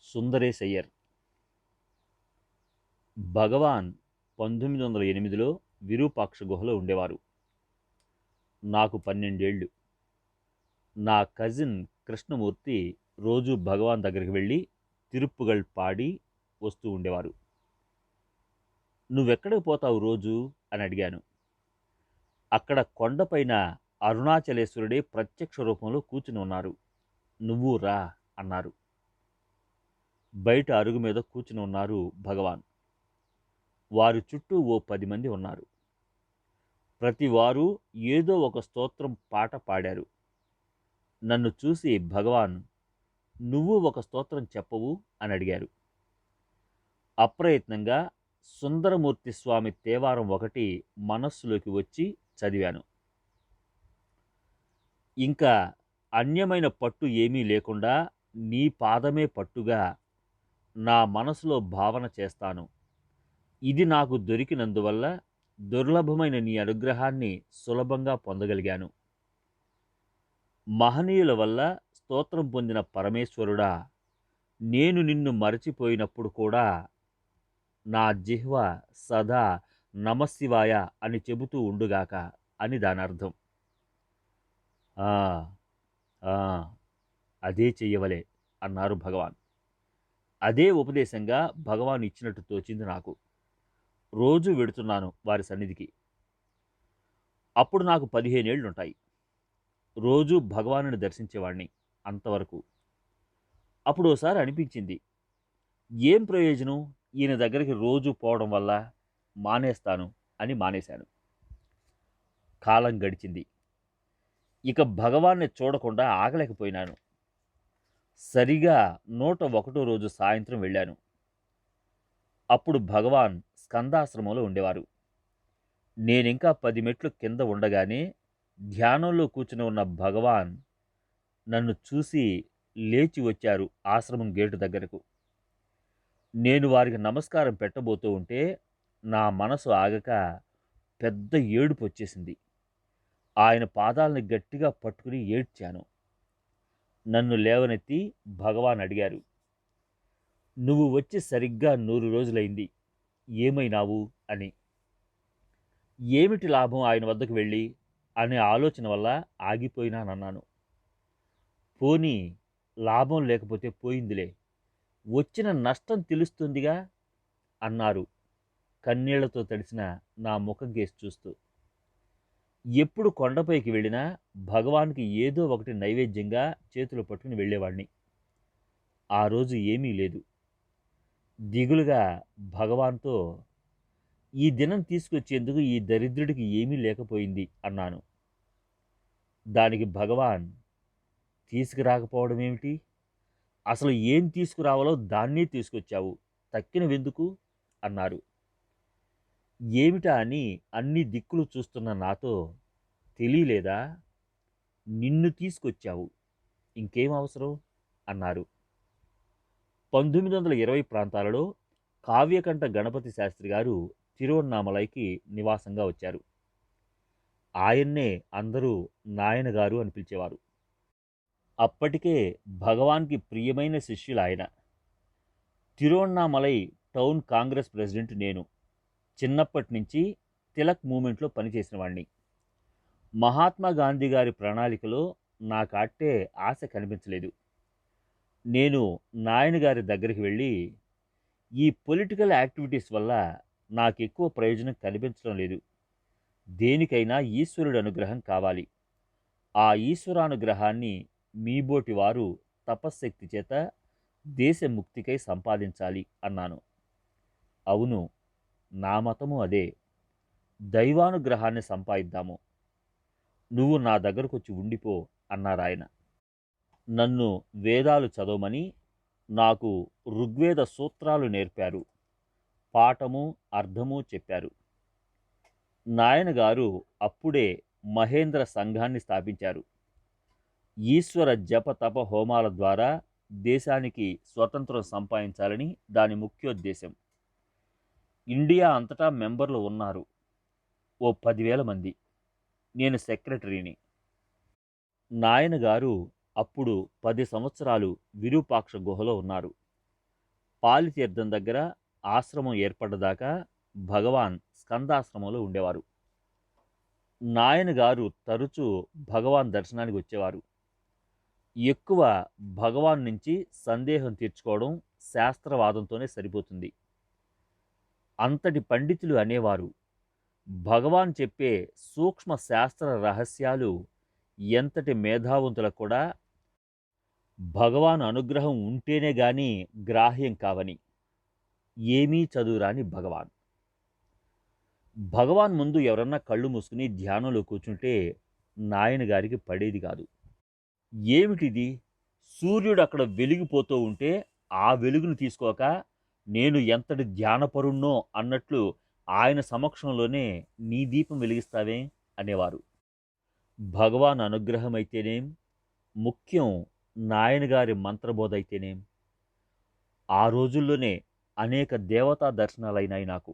సుందరేశయ్యర్. భగవాన్ 1908లో విరూపాక్ష గుహలో ఉండేవారు. నాకు 12 ఏళ్ళు. నా కజిన్ కృష్ణమూర్తి రోజు భగవాన్ దగ్గరికి వెళ్ళి తిరుప్పుగళ్ పాడి వస్తూ ఉండేవారు. నువ్వెక్కడికి పోతావు రోజు అని అడిగాను. అక్కడ కొండపైన అరుణాచలేశ్వరుడే ప్రత్యక్ష రూపంలో కూర్చుని ఉన్నారు, నువ్వు రా అన్నారు. బయట అరుగు మీద కూర్చుని ఉన్నారు భగవాన్. వారి చుట్టూ ఓ 10 మంది ఉన్నారు. ప్రతి వారు ఏదో ఒక స్తోత్రం పాట పాడారు. నన్ను చూసి భగవాన్, నువ్వు ఒక స్తోత్రం చెప్పవు అని అడిగారు. అప్రయత్నంగా సుందరమూర్తి స్వామి తేవారం ఒకటి మనస్సులోకి వచ్చి చదివాను. ఇంకా అన్యమైన పట్టు ఏమీ లేకుండా నీ పాదమే పట్టుగా నా మనసులో భావన చేస్తాను. ఇది నాకు దొరికినందువల్ల దుర్లభమైన నీ అనుగ్రహాన్ని సులభంగా పొందగలిగాను. మహనీయుల వల్ల స్తోత్రం పొందిన పరమేశ్వరుడా, నేను నిన్ను మరచిపోయినప్పుడు కూడా నా జిహ్వ సదా నమశివాయ అని చెబుతూ ఉండుగాక అని దాని అర్థం. ఆ ఆ అదే చెయ్యవలే అన్నారు భగవాన్. అదే ఉపదేశంగా భగవాన్ ఇచ్చినట్టు తోచింది నాకు. రోజు వెడుతున్నాను వారి సన్నిధికి. అప్పుడు నాకు 15 ఏళ్లుంటాయి. రోజు భగవానుని దర్శించేవాణ్ణి అంతవరకు. అప్పుడు ఓసారి అనిపించింది, ఏం ప్రయోజనం ఈయన దగ్గరికి రోజు పోవడం వల్ల, మానేస్తాను అని మానేశాను. కాలం గడిచింది. ఇక భగవాన్ని చూడకుండా ఆగలేకపోయినాను. సరిగా 101 రోజు సాయంత్రం వెళ్ళాను. అప్పుడు భగవాన్ స్కందాశ్రమంలో ఉండేవారు. నేనింకా 10 మెట్లు కింద ఉండగానే ధ్యానంలో కూర్చుని ఉన్న భగవాన్ నన్ను చూసి లేచి వచ్చారు ఆశ్రమం గేటు దగ్గరకు. నేను వారికి నమస్కారం పెట్టబోతూ ఉంటే నా మనసు ఆగక పెద్ద ఏడుపు వచ్చేసింది. ఆయన పాదాలని గట్టిగా పట్టుకుని ఏడ్చాను. నన్ను లేవనెత్తి భగవాన్ అడిగారు, నువ్వు వచ్చి సరిగ్గా 100 రోజులైంది, ఏమైనావు అని. ఏమిటి లాభం ఆయన వద్దకు వెళ్ళి అనే ఆలోచన వల్ల ఆగిపోయినానన్నాను. పోనీ లాభం లేకపోతే పోయిందిలే, వచ్చిన నష్టం తెలుస్తుందిగా అన్నారు కన్నీళ్లతో తడిసిన నా ముఖం కేసి చూస్తూ. ఎప్పుడు కొండపైకి వెళ్ళినా భగవాన్కి ఏదో ఒకటి నైవేద్యంగా చేతులు పట్టుకుని వెళ్ళేవాడిని. ఆ రోజు ఏమీ లేదు. దిగులుగా భగవాన్తో, ఈ దినం తీసుకొచ్చేందుకు ఈ దరిద్రుడికి ఏమీ లేకపోయింది అన్నాను. దానికి భగవాన్, తీసుకురాకపోవడం ఏమిటి, అసలు ఏం తీసుకురావాలో దాన్నే తీసుకొచ్చావు, తక్కినవెందుకు అన్నారు. ఏమిటా అని అన్ని దిక్కులు చూస్తున్న నాతో, తెలియలేదా, నిన్ను తీసుకొచ్చావు, ఇంకేం అవసరం అన్నారు. 1920 ప్రాంతాలలో కావ్యకంఠ గణపతి శాస్త్రి గారు తిరువన్నామలైకి నివాసంగా వచ్చారు. ఆయన్నే అందరూ నాయనగారు అని పిలిచేవారు. అప్పటికే భగవాన్కి ప్రియమైన శిష్యులు ఆయన. తిరువన్నామలై టౌన్ కాంగ్రెస్ ప్రెసిడెంట్ నేను. చిన్నప్పటి నుంచి తిలక్ మూమెంట్లో పనిచేసిన వాణ్ణి. మహాత్మా గాంధీ గారి ప్రణాళికలో నాకాట్టే ఆశ కనిపించలేదు. నేను నాయనగారి దగ్గరికి వెళ్ళి, ఈ పొలిటికల్ యాక్టివిటీస్ వల్ల నాకెక్కువ ప్రయోజనం కనిపించడం లేదు, దేనికైనా ఈశ్వరుడి అనుగ్రహం కావాలి, ఆ ఈశ్వరానుగ్రహాన్ని మీబోటి వారు తపశ్శక్తి చేత దేశముక్తికై సంపాదించాలి అన్నాను. అవును, నా మతము అదే, దైవానుగ్రహాన్ని సంపాదిద్దాము, నువ్వు నా దగ్గరకొచ్చి ఉండిపో అన్నారాయన. నన్ను వేదాలు చదవమని నాకు ఋగ్వేద సూత్రాలు నేర్పారు, పాఠము అర్థము చెప్పారు. నాయనగారు అప్పుడే మహేంద్ర సంఘాన్ని స్థాపించారు. ఈశ్వర జప తప హోమాల ద్వారా దేశానికి స్వతంత్రం సంపాదించాలని దాని ముఖ్యోద్దేశం. ఇండియా అంతటా మెంబర్లు ఉన్నారు, ఓ 10,000 మంది. నేను సెక్రటరీని. నాయనగారు అప్పుడు 10 సంవత్సరాలు విరూపాక్ష గుహలో ఉన్నారు. పాలితీర్థం దగ్గర ఆశ్రమం ఏర్పడ్డదాకా భగవాన్ స్కందాశ్రమంలో ఉండేవారు. నాయన గారు తరచూ భగవాన్ దర్శనానికి వచ్చేవారు. ఎక్కువ భగవాన్ నుంచి సందేహం తీర్చుకోవడం శాస్త్రవాదంతోనే సరిపోతుంది. అంతటి పండితులు అనేవారు, భగవాన్ చెప్పే సూక్ష్మ శాస్త్ర రహస్యాలు ఎంతటి మేధావంతులకు కూడా భగవాన్ అనుగ్రహం ఉంటేనే గాని గ్రాహ్యం కావని. ఏమీ చదువురాని భగవాన్. భగవాన్ ముందు ఎవరన్నా కళ్ళు మూసుకుని ధ్యానంలో కూర్చుంటే నాయన గారికి పడేది కాదు. ఏమిటిది? సూర్యుడు అక్కడ వెలిగిపోతూ ఉంటే ఆ వెలుగును తీసుకోక నేను ఎంతటి ధ్యానపరుణ్ణో అన్నట్లు ఆయన సమక్షంలోనే నీ దీపం వెలిగిస్తావే అనేవారు. భగవాన్ అనుగ్రహం అయితేనేం, ముఖ్యం నాయనగారి మంత్రబోధ అయితేనేం. ఆ రోజుల్లోనే అనేక దేవతా దర్శనాలైనాయి నాకు.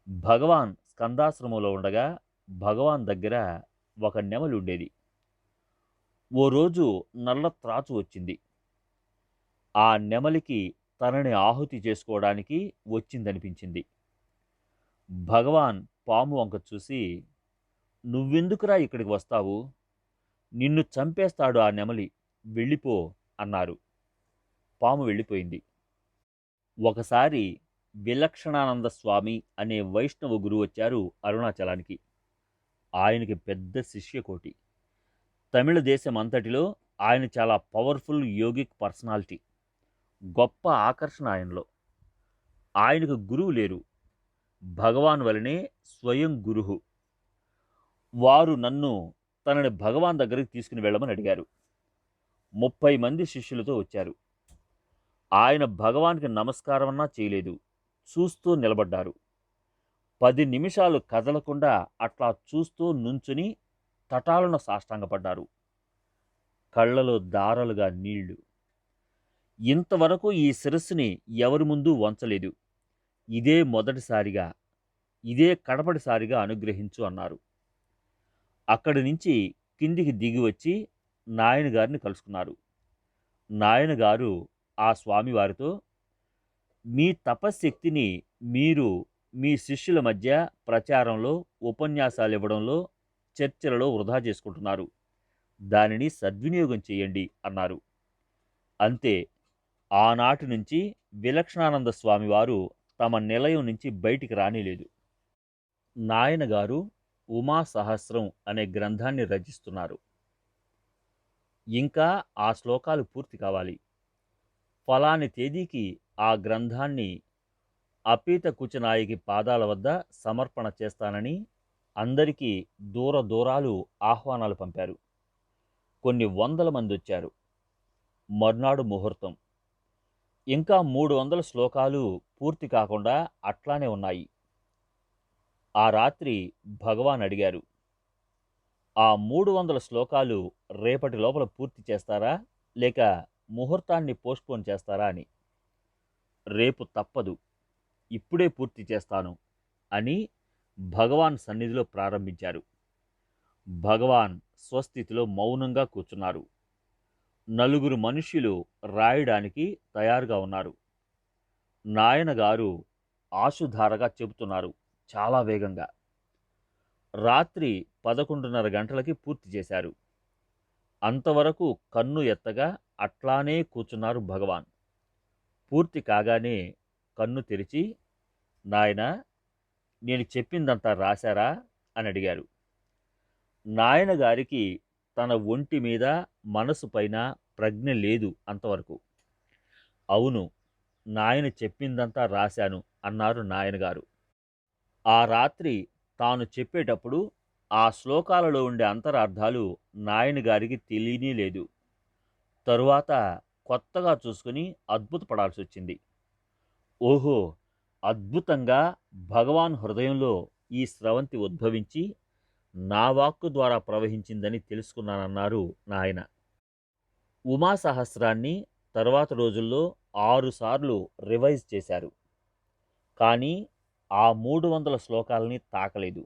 భగవాన్ స్కందాశ్రమంలో ఉండగా భగవాన్ దగ్గర ఒక నెమలి ఉండేది. ఓ రోజు నల్ల త్రాచు వచ్చింది. ఆ నెమలికి తనని ఆహుతి చేసుకోవడానికి వచ్చిందనిపించింది. భగవాన్ పాము వంక చూసి, నువ్వెందుకురా ఇక్కడికి వస్తావు? నిన్ను చంపేస్తాడు ఆ నెమలి, వెళ్ళిపో అన్నారు. పాము వెళ్ళిపోయింది. ఒకసారి విలక్షణానంద స్వామి అనే వైష్ణవ గురువు వచ్చారు అరుణాచలానికి. ఆయనకి పెద్ద శిష్యకోటి. తమిళ దేశం అంతటిలో ఆయన చాలా పవర్ఫుల్ యోగిక్ పర్సనాలిటీ. గొప్ప ఆకర్షణ ఆయనలో. ఆయనకు గురువు లేరు, భగవాన్ వలనే స్వయం గురువు. వారు నన్ను తనని భగవాన్ దగ్గరికి తీసుకుని వెళ్ళమని అడిగారు. 30 మంది శిష్యులతో వచ్చారు. ఆయన భగవాన్కి నమస్కారమన్నా చేయలేదు, చూస్తూ నిలబడ్డారు. 10 నిమిషాలు కదలకుండా అట్లా చూస్తూ నుంచుని తటాలున సాష్టాంగపడ్డారు. కళ్ళలో దారాలుగా నీళ్లు. ఇంతవరకు ఈ శిరస్సుని ఎవరి ముందు వంచలేదు, ఇదే మొదటిసారిగా, ఇదే కడపటిసారిగా అనుగ్రహించు అన్నారు. అక్కడి నుంచి కిందికి దిగి వచ్చి నాయన గారిని కలుసుకున్నారు. నాయన గారు ఆ స్వామివారితో, మీ తపశ్శక్తిని మీరు మీ శిష్యుల మధ్య ప్రచారంలో, ఉపన్యాసాలు ఇవ్వడంలో, చర్చలలో వృధా చేసుకుంటున్నారు, దానిని సద్వినియోగం చేయండి అన్నారు. అంతే, ఆనాటి నుంచి విలక్షణానంద స్వామివారు తమ నిలయం నుంచి బయటికి రానిలేదు. నాయన గారు ఉమా సహస్రం అనే గ్రంథాన్ని రచిస్తున్నారు. ఇంకా ఆ శ్లోకాలు పూర్తి కావాలి. ఫలాని తేదీకి ఆ గ్రంథాన్ని అపీత కుచనాయకి పాదాల వద్ద సమర్పణ చేస్తానని అందరికీ దూర దూరాలు ఆహ్వానాలు పంపారు. కొన్ని 100 మంది వచ్చారు. మర్నాడు ముహూర్తం. ఇంకా 300 శ్లోకాలు పూర్తి కాకుండా అట్లానే ఉన్నాయి. ఆ రాత్రి భగవాన్ అడిగారు, ఆ 300 శ్లోకాలు రేపటి లోపల పూర్తి చేస్తారా, లేక ముహూర్తాన్ని పోస్ట్పోన్ చేస్తారా అని. రేపు తప్పదు, ఇప్పుడే పూర్తి చేస్తాను అని భగవాన్ సన్నిధిలో ప్రారంభించారు. భగవాన్ స్వస్థితిలో మౌనంగా కూర్చున్నారు. నలుగురు మనుష్యులు రాయడానికి తయారుగా ఉన్నారు. నాయన గారు ఆశుధారగా చెబుతున్నారు, చాలా వేగంగా. రాత్రి 11:30 గంటలకి పూర్తి చేశారు. అంతవరకు కన్ను ఎత్తగా అట్లానే కూర్చున్నారు భగవాన్. పూర్తి కాగానే కన్ను తెరిచి, నాయనా, నేను చెప్పిందంతా రాశారా అని అడిగారు. నాయన గారికి తన ఒంటి మీద, మనసు పైన ప్రజ్ఞ లేదు అంతవరకు. అవును, నాయన చెప్పిందంతా రాశాను అన్నారు నాయనగారు. ఆ రాత్రి తాను చెప్పేటప్పుడు ఆ శ్లోకాలలో ఉండే అంతరార్థాలు నాయన గారికి తెలియనే లేదు. తరువాత కొత్తగా చూసుకుని అద్భుతపడాల్సి వచ్చింది. ఓహో, అద్భుతంగా భగవాన్ హృదయంలో ఈ స్రవంతి ఉద్భవించి నా వాక్కు ద్వారా ప్రవహించిందని తెలుసుకున్నానన్నారు నాయన. ఉమా సహస్రాన్ని తర్వాత రోజుల్లో 6 సార్లు రివైజ్ చేశారు. కానీ ఆ 300 శ్లోకాలని తాకలేదు.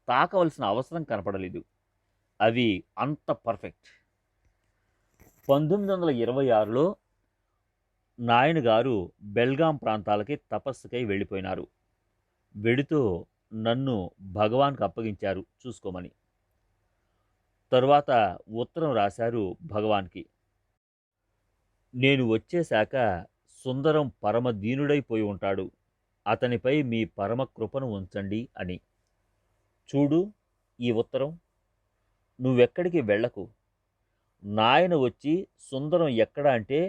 తాకవలసిన అవసరం కనపడలేదు. అవి అంత పర్ఫెక్ట్. 1926లో నాయనగారు బెల్గాం ప్రాంతాలకి తపస్సుకై వెళ్ళిపోయినారు. వెడుతూ నన్ను భగవాన్‌కి అప్పగించారు చూసుకోమని. తరువాత ఉత్తరం రాశారు భగవాన్‌కి. నేను వచ్చేశాక సుందరం పరమదీనుడైపోయి ఉంటాడు. అతనిపై మీ పరమ కృపను ఉంచండి అని. చూడు ఈ ఉత్తరం. నువ్వెక్కడికి వెళ్ళకు. నాయన వచ్చి సుందరం ఎక్కడ అంటే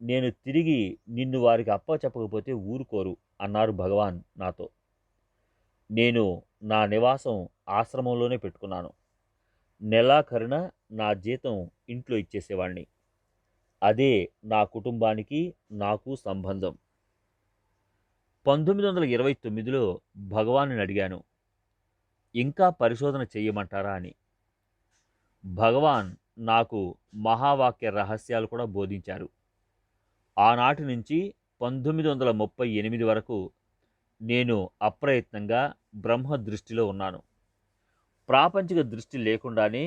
నేను తిరిగి నిన్ను వారికి అప్పచెప్పకపోతే ఊరుకోరు అన్నారు భగవాన్ నాతో. నేను నా నివాసం ఆశ్రమంలోనే పెట్టుకున్నాను. నెలాఖరున నా జీతం ఇంట్లో ఇచ్చేసేవాణ్ణి. అదే నా కుటుంబానికి నాకు సంబంధం. 1929లో భగవాన్ని అడిగాను, ఇంకా పరిశోధన చెయ్యమంటారా అని. భగవాన్ నాకు మహావాక్య రహస్యాలు కూడా బోధించారు. ఆనాటి నుంచి 1938 వరకు నేను అప్రయత్నంగా బ్రహ్మ దృష్టిలో ఉన్నాను. ప్రాపంచిక దృష్టి లేకుండానే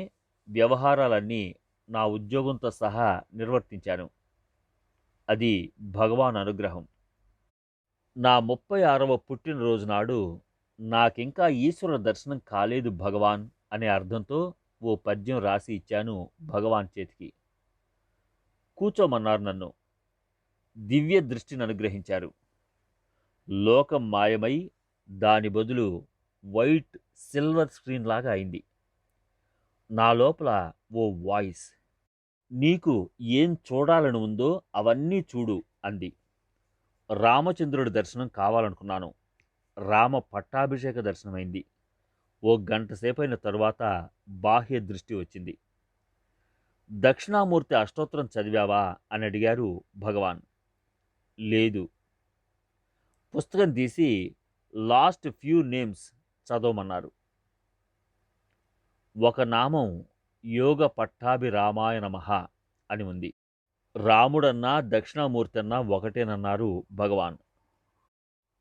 వ్యవహారాలన్నీ నా ఉద్యోగంతో సహా నిర్వర్తించాను. అది భగవాన్ అనుగ్రహం. నా 36వ పుట్టినరోజు నాడు నాకింకా ఈశ్వర దర్శనం కాలేదు భగవాన్ అనే అర్థంతో ఓ పద్యం రాసి ఇచ్చాను భగవాన్ చేతికి. కూచోమన్నారు నన్ను. దివ్య దృష్టిని అనుగ్రహించారు. లోకం మాయమై దాని బదులు వైట్ సిల్వర్ స్క్రీన్ లాగా అయింది. నా లోపల ఓ వాయిస్, నీకు ఏం చూడాలని ఉందో అవన్నీ చూడు అంది. రామచంద్రుడి దర్శనం కావాలనుకున్నాను. రామ పట్టాభిషేక దర్శనమైంది. ఓ గంట సేపైన తరువాత బాహ్య దృష్టి వచ్చింది. దక్షిణామూర్తి అష్టోత్తరం చదివావా అని అడిగారు భగవాన్. లేదు. పుస్తకం తీసి లాస్ట్ ఫ్యూ నేమ్స్ చదవమన్నారు. ఒక నామం యోగ పట్టాభిరామాయ నమః అని ఉంది. రాముడన్నా దక్షిణామూర్తి అన్నా ఒకటేనన్నారు భగవాన్.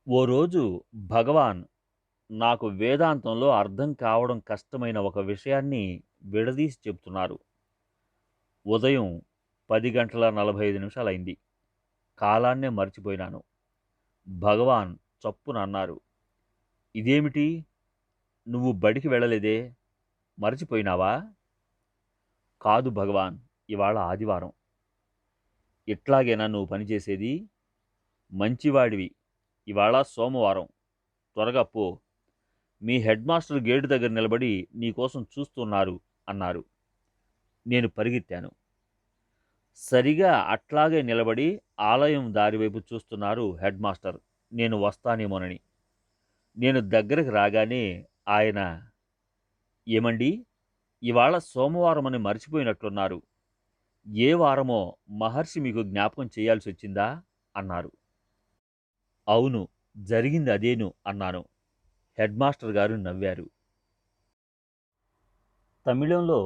ఓ రోజు భగవాన్ నాకు వేదాంతంలో అర్థం కావడం కష్టమైన ఒక విషయాన్ని విడదీసి చెబుతున్నారు. ఉదయం 10:45 అయింది. కాలాన్నే మర్చిపోయినాను. భగవాన్ చప్పున అన్నారు, ఇదేమిటి, నువ్వు బడికి వెళ్ళలేదే, మర్చిపోయినావా? కాదు భగవాన్, ఇవాళ ఆదివారం. ఇట్లాగేనా నువ్వు పనిచేసేది? మంచివాడివి. ఇవాళ సోమవారం. త్వరగా పో. మీ హెడ్ మాస్టర్ గేటు దగ్గర నిలబడి నీకోసం చూస్తున్నారు అన్నారు. నేను పరిగెత్తాను. సరిగా అట్లాగే నిలబడి ఆలయం దారివైపు చూస్తున్నారు హెడ్ మాస్టర్, నేను వస్తానేమోనని. నేను దగ్గరకు రాగానే ఆయన, ఏమండి, ఇవాళ సోమవారం అని మర్చిపోయినట్లున్నారు. ఏ వారమో మహర్షి మీకు జ్ఞాపకం చేయాల్సి వచ్చిందా అన్నారు. అవును, జరిగింది అదేను అన్నాను. హెడ్ మాస్టర్ గారు నవ్వారు. తమిళంలో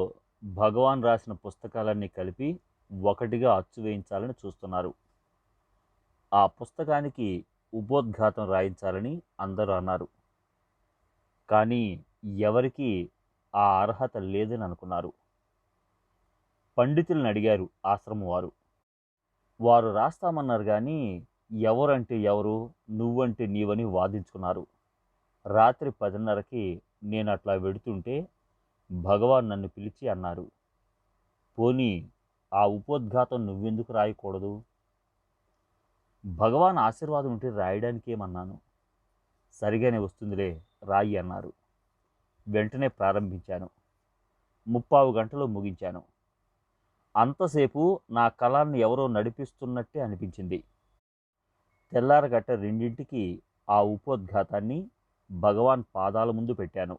భగవాన్ రాసిన పుస్తకాలన్నీ కలిపి ఒకటిగా అచ్చు వేయించాలని చూస్తున్నారు. ఆ పుస్తకానికి ఉపోద్ఘాతం రాయించాలని అందరూ అన్నారు. కానీ ఎవరికీ ఆ అర్హత లేదని అనుకున్నారు. పండితులను అడిగారు ఆశ్రమం వారు. వారు రాస్తామన్నారు కానీ ఎవరంటే ఎవరు, నువ్వంటే నీవని వాదించుకున్నారు. రాత్రి 10:30కి నేను అట్లా వెడుతుంటే భగవాన్ నన్ను పిలిచి అన్నారు, పోనీ ఆ ఉపోద్ఘాతం నువ్వెందుకు రాయకూడదు? భగవాన్ ఆశీర్వాదం ఉంటే రాయడానికేమన్నాను. సరిగానే వస్తుందిలే, రాయి అన్నారు. వెంటనే ప్రారంభించాను. 3/4 గంటలో ముగించాను. అంతసేపు నా కళాన్ని ఎవరో నడిపిస్తున్నట్టే అనిపించింది. తెల్లారగట్ట 2ంటికి ఆ ఉపోద్ఘాతాన్ని భగవాన్ పాదాల ముందు పెట్టాను.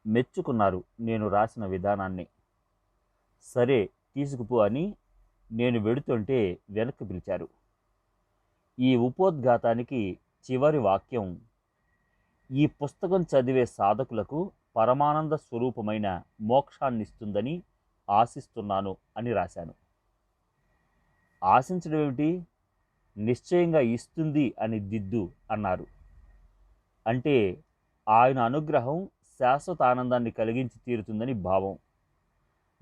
మెచ్చుకున్నారు నేను రాసిన విధానాన్ని. సరే తీసుకుపో అని నేను వెడుతుంటే వెనక్కి పిలిచారు. ఈ ఉపోద్ఘాతానికి చివరి వాక్యం, ఈ పుస్తకం చదివే సాధకులకు పరమానంద స్వరూపమైన మోక్షాన్నిస్తుందని ఆశిస్తున్నాను అని రాశాను. ఆశించడం ఏమిటి, నిశ్చయంగా ఇస్తుంది అని దిద్దు అన్నారు. అంటే ఆయన అనుగ్రహం శాశ్వత ఆనందాన్ని కలిగించి తీరుతుందని భావం.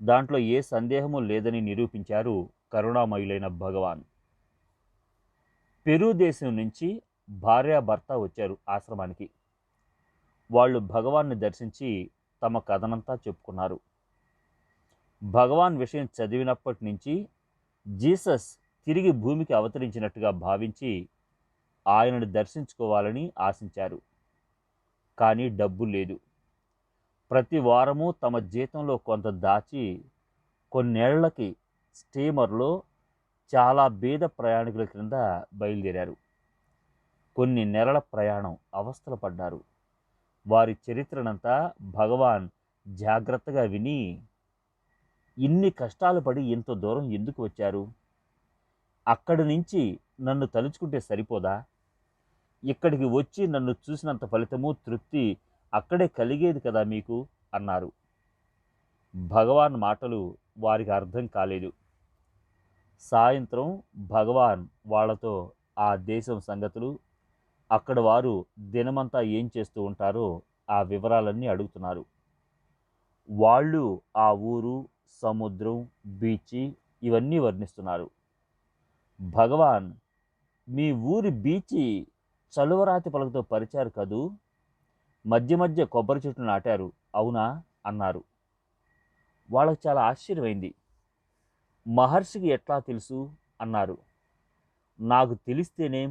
దాంట్లో ఏ సందేహము లేదని నిరూపించారు కరుణామయులైన భగవాన్. పెరు దేశం నుంచి భార్యాభర్త వచ్చారు ఆశ్రమానికి. వాళ్ళు భగవాన్ని దర్శించి తమ కథనంతా చెప్పుకున్నారు. భగవాన్ విషయం చదివినప్పటి నుంచి జీసస్ తిరిగి భూమికి అవతరించినట్టుగా భావించి ఆయనను దర్శించుకోవాలని ఆశించారు. కానీ డబ్బు లేదు. ప్రతి వారము తమ జీతంలో కొంత దాచి కొన్నేళ్లకి స్టీమర్లో చాలా బీద ప్రయాణికుల క్రింద బయలుదేరారు. కొన్ని నెలల ప్రయాణం అవస్థలు పడ్డారు. వారి చరిత్రనంతా భగవాన్ జాగ్రత్తగా విని, ఇన్ని కష్టాలు పడి ఇంత దూరం ఎందుకు వచ్చారు? అక్కడి నుంచి నన్ను తలుచుకుంటే సరిపోదా? ఇక్కడికి వచ్చి నన్ను చూసినంత ఫలితము తృప్తి అక్కడే కలిగేది కదా మీకు అన్నారు. భగవాన్ మాటలు వారికి అర్థం కాలేదు. సాయంత్రం భగవాన్ వాళ్ళతో ఆ దేశం సంగతులు, అక్కడ వారు దినమంతా ఏం చేస్తూ ఉంటారో ఆ వివరాలన్నీ అడుగుతున్నారు. వాళ్ళు ఆ ఊరు, సముద్రం, బీచ్ ఇవన్నీ వర్ణిస్తున్నారు. భగవాన్, మీ ఊరి బీచి చలువరాతి పలకతో పరిచారు కదూ, మధ్య మధ్య కొబ్బరి చెట్లు నాటారు అవునా అన్నారు. వాళ్ళకు చాలా ఆశ్చర్యమైంది. మహర్షికి ఎట్లా తెలుసు అన్నారు. నాకు తెలిస్తేనేం,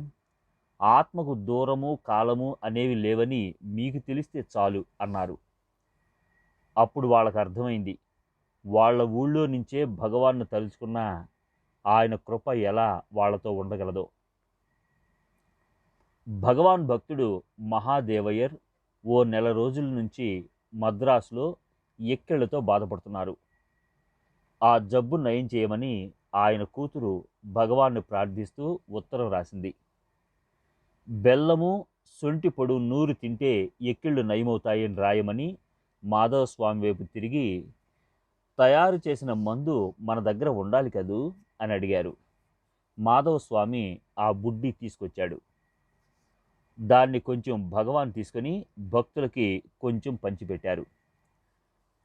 ఆత్మకు దూరము కాలము అనేవి లేవని మీకు తెలిస్తే చాలు అన్నారు. అప్పుడు వాళ్ళకు అర్థమైంది, వాళ్ళ ఊళ్ళో నుంచే భగవాన్ను తలుచుకున్న ఆయన కృప ఎలా వాళ్ళతో ఉండగలదో. భగవాన్ భక్తుడు మహాదేవయ్యర్ ఓ నెల రోజుల నుంచి మద్రాసులో ఎక్కెళ్లతో బాధపడుతున్నారు. ఆ జబ్బు నయం చేయమని ఆయన కూతురు భగవాన్ని ప్రార్థిస్తూ ఉత్తరం రాసింది. బెల్లము, సొంటి పొడు నూరు తింటే ఎక్కిళ్ళు నయమవుతాయని రాయమని మాధవస్వామి వైపు తిరిగి, తయారు చేసిన మందు మన దగ్గర ఉండాలి కదూ అని అడిగారు. మాధవస్వామి ఆ బుడ్డి తీసుకొచ్చాడు. దాన్ని కొంచెం భగవాన్ తీసుకొని భక్తులకి కొంచెం పంచిపెట్టారు.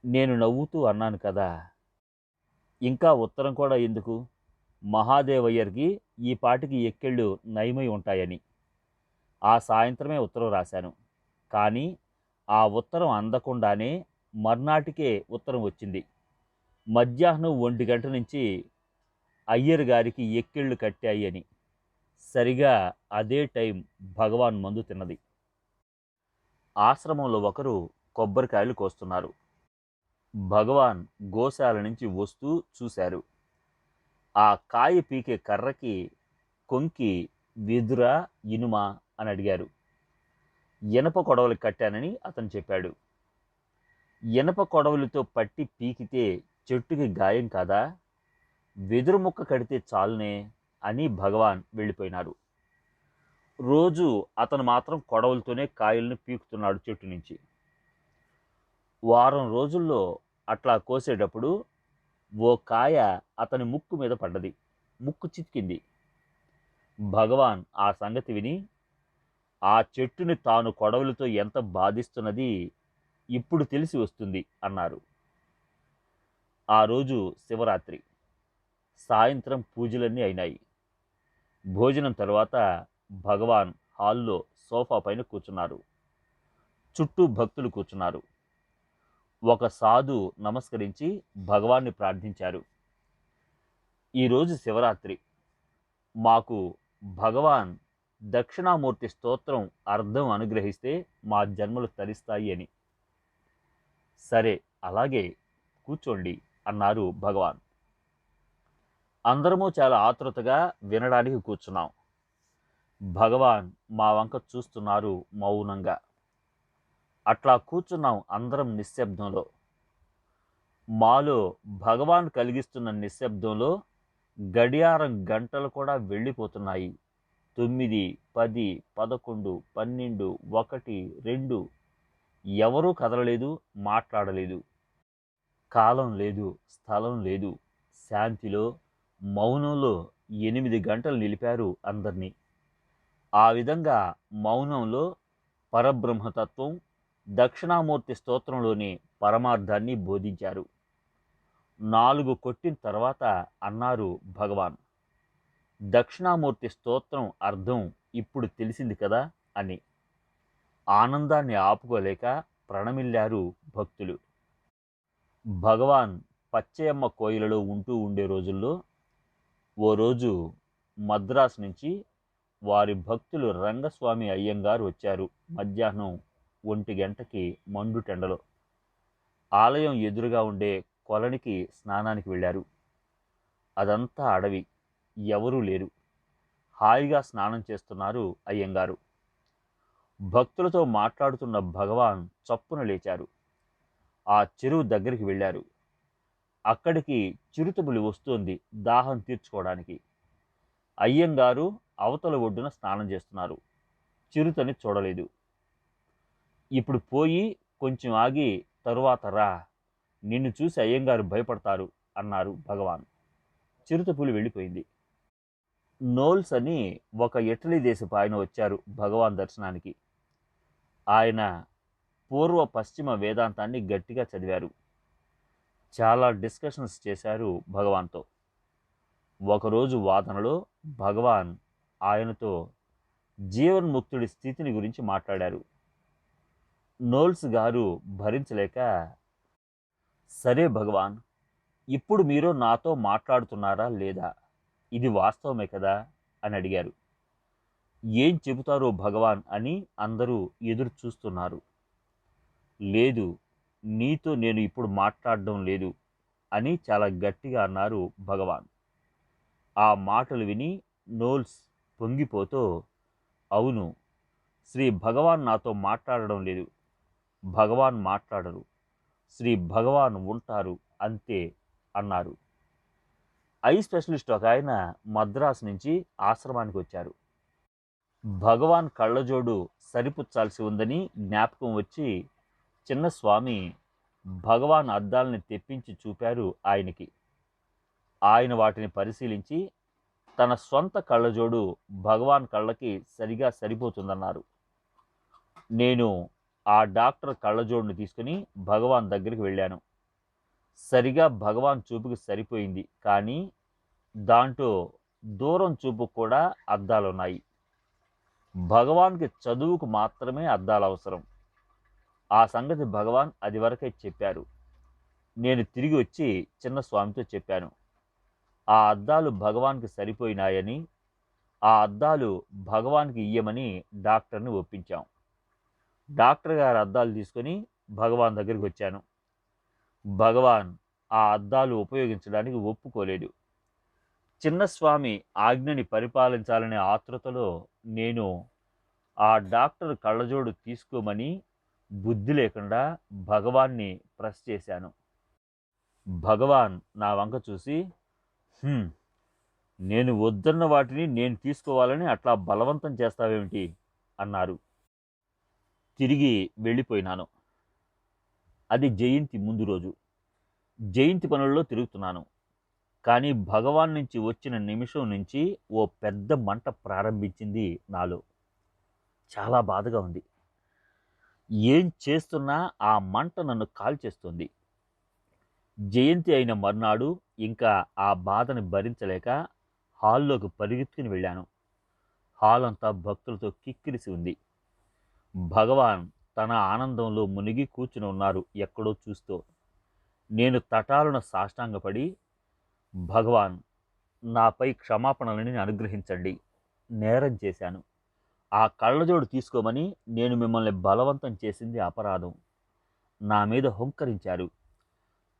నేను నవ్వుతూ అన్నాను కదా, ఇంకా ఉత్తరం కూడా ఎందుకు, మహాదేవయ్యర్కి ఈ పాటికి ఎక్కెళ్ళు నయమై ఉంటాయని. ఆ సాయంత్రమే ఉత్తరం రాశాను. కానీ ఆ ఉత్తరం అందకుండానే మర్నాటికే ఉత్తరం వచ్చింది. మధ్యాహ్నం 1 గంట నుంచి అయ్యర్ గారికి ఎక్కిళ్ళు కట్టాయి అని. సరిగా అదే టైం భగవాన్ మందు తిన్నది. ఆశ్రమంలో ఒకరు కొబ్బరికాయలు కోస్తున్నారు. భగవాన్ గోశాల నుంచి వస్తూ చూశారు. ఆ కాయ పీకే కర్రకి కొంకి వెదురా, ఇనుమా అని అడిగారు. ఇనప కొడవలి కట్టానని అతను చెప్పాడు. ఇనప కొడవలితో పట్టి పీకితే చెట్టుకి గాయం కాదా? వెదురు ముక్క కడితే చాలునే అని భగవాన్ వెళ్ళిపోయినారు. రోజు అతను మాత్రం కొడవలతోనే కాయలను పీకుతున్నాడు చెట్టు నుంచి. వారం రోజుల్లో అట్లా కోసేటప్పుడు ఓ కాయ అతని ముక్కు మీద పడ్డది. ముక్కు చితికింది. భగవాన్ ఆ సంగతి విని, ఆ చెట్టుని తాను కొడవలితో ఎంత బాధిస్తున్నది ఇప్పుడు తెలిసి వస్తుంది అన్నారు. ఆ రోజు శివరాత్రి. సాయంత్రం పూజలన్నీ అయినాయి. భోజనం తరువాత భగవాన్ హాల్లో సోఫా పైన కూర్చున్నారు. చుట్టూ భక్తులు కూర్చున్నారు. ఒక సాధు నమస్కరించి భగవాన్ని ప్రార్థించారు. ఈరోజు శివరాత్రి. మాకు భగవాన్ దక్షిణామూర్తి స్తోత్రం అర్థం అనుగ్రహిస్తే మా జన్మలు తరిస్తాయి అని. సరే అలాగే కూర్చోండి అన్నారు భగవాన్. అందరము చాలా ఆతృతగా వినడానికి కూర్చున్నాం. భగవాన్ మా వంక చూస్తున్నారు మౌనంగా. అట్లా కూర్చున్నాం అందరం నిశ్శబ్దంలో. మాలో భగవాన్ కలిగిస్తున్న నిశ్శబ్దంలో గడియారం గంటలు కూడా వెళ్ళిపోతున్నాయి. 9, 10, 11, 12, 1, 2 ఎవరూ కదలలేదు, మాట్లాడలేదు. కాలం లేదు, స్థలం లేదు. శాంతిలో, మౌనంలో 8 గంటలు నిలిపారు అందరినీ. ఆ విధంగా మౌనంలో పరబ్రహ్మతత్వం, దక్షిణామూర్తి స్తోత్రంలోని పరమార్థాన్ని బోధించారు. 4 కొట్టిన తర్వాత అన్నారు భగవాన్, దక్షిణామూర్తి స్తోత్రం అర్థం ఇప్పుడు తెలిసింది కదా అని. ఆనందాన్ని ఆపుకోలేక ప్రణమిల్లారు భక్తులు. భగవాన్ పచ్చయమ్మ కోయిలలో ఉంటూ ఉండే రోజుల్లో ఓ రోజు మద్రాసు నుంచి వారి భక్తులు రంగస్వామి అయ్యంగారు వచ్చారు. మధ్యాహ్నం 1 గంటకి మండుటెండలో ఆలయం ఎదురుగా ఉండే కొలనికి స్నానానికి వెళ్ళారు. అదంతా అడవి, ఎవరూ లేరు. హాయిగా స్నానం చేస్తున్నారు అయ్యంగారు. భక్తులతో మాట్లాడుతున్న భగవాన్ చప్పున లేచారు. ఆ చెరువు దగ్గరికి వెళ్ళారు. అక్కడికి చిరుతపులి వస్తోంది దాహం తీర్చుకోవడానికి. అయ్యంగారు అవతల ఒడ్డున స్నానం చేస్తున్నారు. చిరుతని చూడలేదు. ఇప్పుడు పోయి కొంచెం ఆగి తరువాత రా, నిన్ను చూసి అయ్యంగారు భయపడతారు అన్నారు భగవాన్. చిరుతపులి వెళ్ళిపోయింది. నోల్స్ అని ఒక ఇటలీ దేశపు ఆయన వచ్చారు భగవాన్ దర్శనానికి. ఆయన పూర్వ పశ్చిమ వేదాంతాన్ని గట్టిగా చదివారు. చాలా డిస్కషన్స్ చేశారు భగవాన్తో. ఒకరోజు వాదనలో భగవాన్ ఆయనతో జీవన్ముక్తుడి స్థితిని గురించి మాట్లాడారు. నోల్స్ గారు భరించలేక, సరే భగవాన్, ఇప్పుడు మీరు నాతో మాట్లాడుతున్నారా లేదా, ఇది వాస్తవమే కదా అని అడిగారు. ఏం చెబుతారో భగవాన్ అని అందరూ ఎదురు చూస్తున్నారు. లేదు, నీతో నేను ఇప్పుడు మాట్లాడడం లేదు అని చాలా గట్టిగా అన్నారు భగవాన్. ఆ మాటలు విని నోల్స్ పొంగిపోతూ, అవును, శ్రీ భగవాన్ నాతో మాట్లాడడం లేదు, భగవాన్ మాట్లాడరు, శ్రీ భగవాన్ ఉంటారు అంతే అన్నారు. ఐ స్పెషలిస్ట్ ఒక ఆయన మద్రాసు నుంచి ఆశ్రమానికి వచ్చారు. భగవాన్ కళ్ళజోడు సరిపుచ్చాల్సి ఉందని జ్ఞాపకం వచ్చి చిన్నస్వామి భగవాన్ అద్దాలని తెప్పించి చూపారు ఆయనకి. ఆయన వాటిని పరిశీలించి తన సొంత కళ్ళజోడు భగవాన్ కళ్ళకి సరిగా సరిపోతుందన్నారు. నేను ఆ డాక్టర్ కళ్ళజోడును తీసుకుని భగవాన్ దగ్గరికి వెళ్ళాను. సరిగా భగవాన్ చూపుకి సరిపోయింది, కానీ దాంట్లో దూరం చూపు కూడా అద్దాలున్నాయి. భగవాన్కి చదువుకు మాత్రమే అద్దాలు అవసరం. ఆ సంగతి భగవాన్ అది వరకే చెప్పారు. నేను తిరిగి వచ్చి చిన్నస్వామితో చెప్పాను. ఆ అద్దాలు భగవాన్కి సరిపోయినాయని, ఆ అద్దాలు భగవాన్కి ఇయ్యమని డాక్టర్ని ఒప్పించాం. డాక్టర్ గారు అద్దాలు తీసుకొని భగవాన్ దగ్గరికి వచ్చాను. భగవాన్ ఆ అద్దాలు ఉపయోగించడానికి ఒప్పుకోలేడు. చిన్నస్వామి ఆజ్ఞని పరిపాలించాలనే ఆతృతలో నేను ఆ డాక్టర్ కళ్ళజోడు తీసుకోమని బుద్ధి లేకుండా భగవాన్ని ప్రెస్ చేశాను. భగవాన్ నా వంక చూసి, నేను వద్దన్న వాటిని నేను తీసుకోవాలని అట్లా బలవంతం చేస్తావేమిటి అన్నారు. తిరిగి వెళ్ళిపోయినాను. అది జయంతి ముందు రోజు. జయంతి పనుల్లో తిరుగుతున్నాను. కానీ భగవాన్ నుంచి వచ్చిన నిమిషం నుంచి ఓ పెద్ద మంట ప్రారంభించింది నాలో. చాలా బాధగా ఉంది. ఏం చేస్తున్నా ఆ మంట నన్ను కాల్చేస్తుంది. జయంతి అయిన మర్నాడు ఇంకా ఆ బాధని భరించలేక హాల్లోకి పరిగెత్తుకుని వెళ్ళాను. హాల్ అంతా భక్తులతో కిక్కిరిసి ఉంది. భగవాన్ తన ఆనందంలో మునిగి కూర్చుని ఉన్నారు ఎక్కడో చూస్తూ. నేను తటాలున సాష్టాంగపడి, భగవాన్, నాపై క్షమాపణలని అనుగ్రహించండి, నేరం చేశాను. ఆ కళ్ళజోడు తీసుకోమని నేను మిమ్మల్ని బలవంతం చేసింది అపరాధం. నా మీద హుంకరించారు.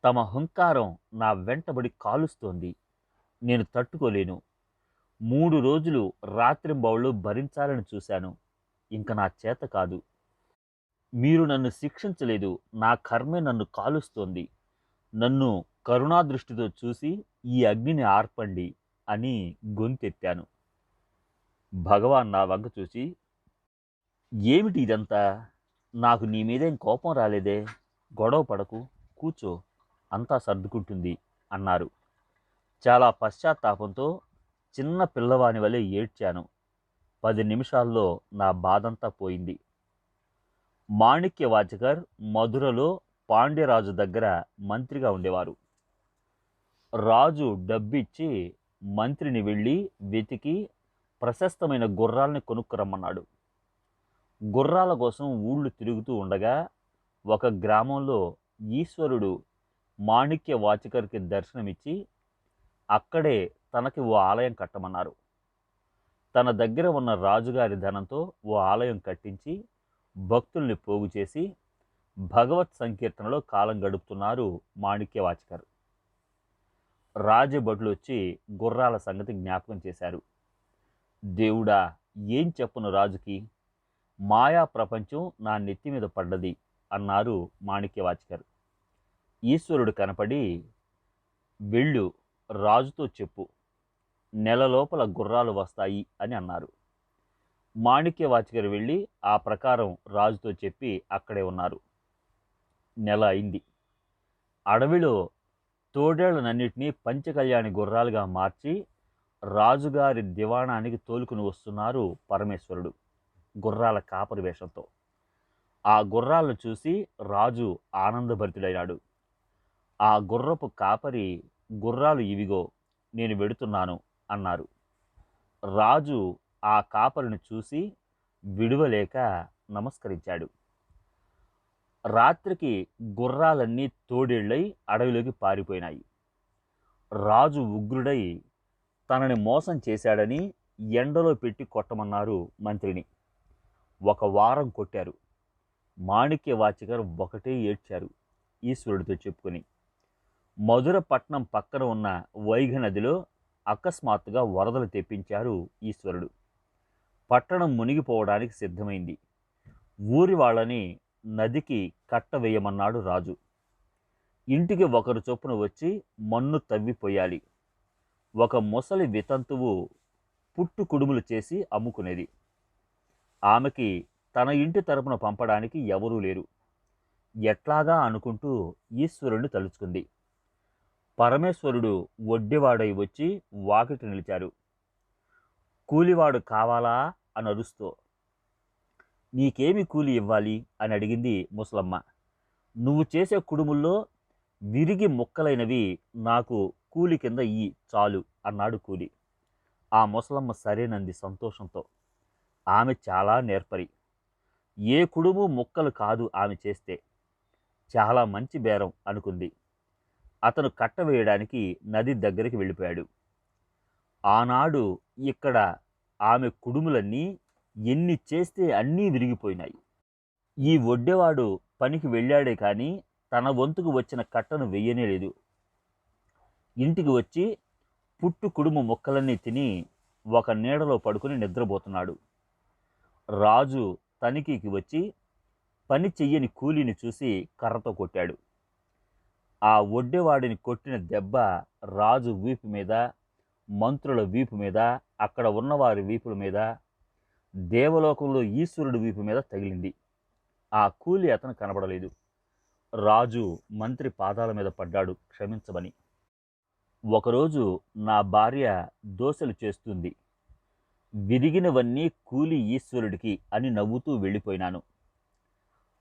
తమ హుంకారం నా వెంటబడి కాలుస్తోంది. నేను తట్టుకోలేను. 3 రోజులు రాత్రింబవళ్ళు భరించాలని చూశాను. ఇంక నా చేత కాదు. మీరు నన్ను శిక్షించలేదు, నా కర్మే నన్ను కాలుస్తోంది. నన్ను కరుణాదృష్టితో చూసి ఈ అగ్నిని ఆర్పండి అని గొంతెత్తాను. భగవాన్ నా వంక చూసి, ఏమిటి ఇదంతా, నాకు నీ మీదేం కోపం రాలేదే, గొడవ పడకు, కూర్చో, అంతా సర్దుకుంటుంది అన్నారు. చాలా పశ్చాత్తాపంతో చిన్న పిల్లవాని వలె ఏడ్చాను. 10 నిమిషాల్లో నా బాధంతా పోయింది. మాణిక్యవాచకర్ మధురలో పాండ్యరాజు దగ్గర మంత్రిగా ఉండేవారు. రాజు డబ్బిచ్చి మంత్రిని వెళ్ళి వెతికి ప్రశస్తమైన గుర్రాల్ని కొనుక్కురమ్మన్నాడు. గుర్రాల కోసం ఊళ్ళు తిరుగుతూ ఉండగా ఒక గ్రామంలో ఈశ్వరుడు మాణిక్య వాచకర్కి దర్శనమిచ్చి అక్కడే తనకి ఓ ఆలయం కట్టమన్నారు. తన దగ్గర ఉన్న రాజుగారి ధనంతో ఓ ఆలయం కట్టించి భక్తుల్ని పోగు చేసి భగవత్ సంకీర్తనలో కాలం గడుపుతున్నారు మాణిక్యవాచకర్. రాజభటులు వచ్చి గుర్రాల సంగతి జ్ఞాపకం చేశారు. దేవుడా, ఏం చెప్పును రాజుకి, మాయా ప్రపంచం నా నెత్తి మీద పడ్డది అన్నారు మాణిక్యవాచకర్. ఈశ్వరుడు కనపడి, వెళ్ళు, రాజుతో చెప్పు, నెల లోపల గుర్రాలు వస్తాయి అని అన్నారు. మాణిక్యవాచకర్ వెళ్ళి ఆ ప్రకారం రాజుతో చెప్పి అక్కడే ఉన్నారు. నెల అయింది. అడవిలో తోడేళ్లనన్నిటినీ పంచకళ్యాణి గుర్రాలుగా మార్చి రాజుగారి దివాణానికి తోలుకుని వస్తున్నారు పరమేశ్వరుడు గుర్రాల కాపరి వేషంతో. ఆ గుర్రాలను చూసి రాజు ఆనందభరితుడైనాడు. ఆ గుర్రపు కాపరి, గుర్రాలు ఇవిగో, నేను వెడుతున్నాను అన్నారు. రాజు ఆ కాపరిని చూసి విడువలేక నమస్కరించాడు. రాత్రికి గుర్రాలన్నీ తోడేళ్లై అడవిలోకి పారిపోయినాయి. రాజు ఉగ్రుడై తనని మోసం చేశాడని ఎండలో పెట్టి కొట్టమన్నారు మంత్రిని. 1 వారం కొట్టారు. మాణిక్యవాచకర్ ఒకటే ఏడ్చారు ఈశ్వరుడితో చెప్పుకొని. మధుర పట్నం పక్కన ఉన్న వైగ నదిలో అకస్మాత్తుగా వరదలు తెప్పించారు ఈశ్వరుడు. పట్టణం మునిగిపోవడానికి సిద్ధమైంది. ఊరి వాళ్ళని నదికి కట్ట వేయమన్నాడు రాజు. ఇంటికి ఒకరు చొప్పున వచ్చి మన్ను తవ్విపోయాలి. ఒక ముసలి వితంతువు పుట్టు కుడుములు చేసి అమ్ముకునేది. ఆమెకి తన ఇంటి తరపున పంపడానికి ఎవరూ లేరు. ఎట్లాగా అనుకుంటూ ఈశ్వరుణ్ణి తలుచుకుంది. పరమేశ్వరుడు ఒడ్డెవాడై వచ్చి వాకిట నిలిచారు. కూలివాడు కావాలా అని అరుస్తూ. నీకేమి కూలి ఇవ్వాలి అని అడిగింది ముసలమ్మ. నువ్వు చేసే కుడుముల్లో విరిగి ముక్కలైనవి నాకు కూలి కింద ఇయ్యి చాలు అన్నాడు కూలి. ఆ ముసలమ్మ సరేనంది సంతోషంతో. ఆమె చాలా నేర్పరి. ఏ కుడుము ముక్కలు కాదు ఆమె చేస్తే. చాలా మంచి బేరం అనుకుంది. అతను కట్ట వేయడానికి నది దగ్గరికి వెళ్ళిపోయాడు. ఆనాడు ఇక్కడ ఆమె కుడుములన్నీ ఎన్ని చేస్తే అన్నీ విరిగిపోయినాయి. ఈ ఒడ్డెవాడు పనికి వెళ్ళాడే కానీ తన వంతుకు వచ్చిన కట్టను వెయ్యనే లేదు. ఇంటికి వచ్చి పుట్టు కుడుము ముక్కలన్నీ తిని ఒక నీడలో పడుకుని నిద్రపోతున్నాడు. రాజు తనిఖీకి వచ్చి పని చెయ్యని కూలీని చూసి కర్రతో కొట్టాడు. ఆ ఒడ్డెవాడిని కొట్టిన దెబ్బ రాజు వీపు మీద, మంత్రుల వీపు మీద, అక్కడ ఉన్నవారి వీపుల మీద, దేవలోకంలో ఈశ్వరుడి వీపు మీద తగిలింది. ఆ కూలి అతను కనబడలేదు. రాజు మంత్రి పాదాల మీద పడ్డాడు క్షమించమని. ఒకరోజు నా భార్య దోశలు చేస్తుంది, విరిగినవన్నీ కూలి ఈశ్వరుడికి అని నవ్వుతూ వెళ్ళిపోయినాను.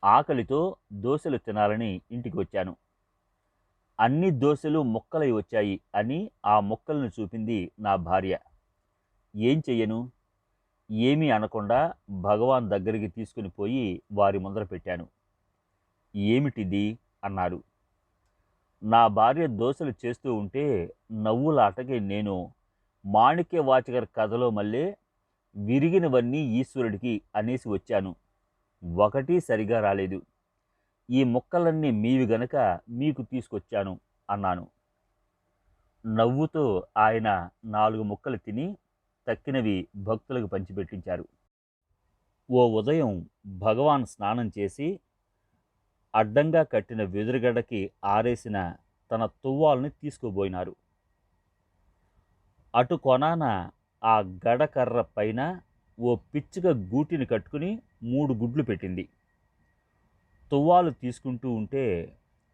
ఆకలితో దోశలు తినాలని ఇంటికి వచ్చాను. అన్ని దోశలు ముక్కలై వచ్చాయి అని ఆ ముక్కలను చూపింది నా భార్య. ఏం చెయ్యను? ఏమీ అనకుండా భగవాన్ దగ్గరికి తీసుకుని పోయి వారి ముందర పెట్టాను. ఏమిటిది అన్నారు. నా భార్య దోశలు చేస్తూ ఉంటే నవ్వులాటకి నేను మాణిక్యవాచకర్ కథలో మళ్ళీ విరిగినవన్నీ ఈశ్వరుడికి అనేసి వచ్చాను. ఒకటి సరిగా రాలేదు. ఈ ముక్కలన్నీ మీవి గనక మీకు తీసుకొచ్చాను అన్నాను. నవ్వుతూ ఆయన 4 ముక్కలు తిని తక్కినవి భక్తులకు పంచిపెట్టించారు. ఓ ఉదయం భగవాన్ స్నానం చేసి అడ్డంగా కట్టిన వెదురుగడ్డకి ఆరేసిన తన తువ్వాల్ని తీసుకుపోయినారు. అటు కొనాన ఆ గడకర్ర పైన ఓ పిచ్చుక గూటిని కట్టుకుని 3 గుడ్లు పెట్టింది. తువ్వాలు తీసుకుంటూ ఉంటే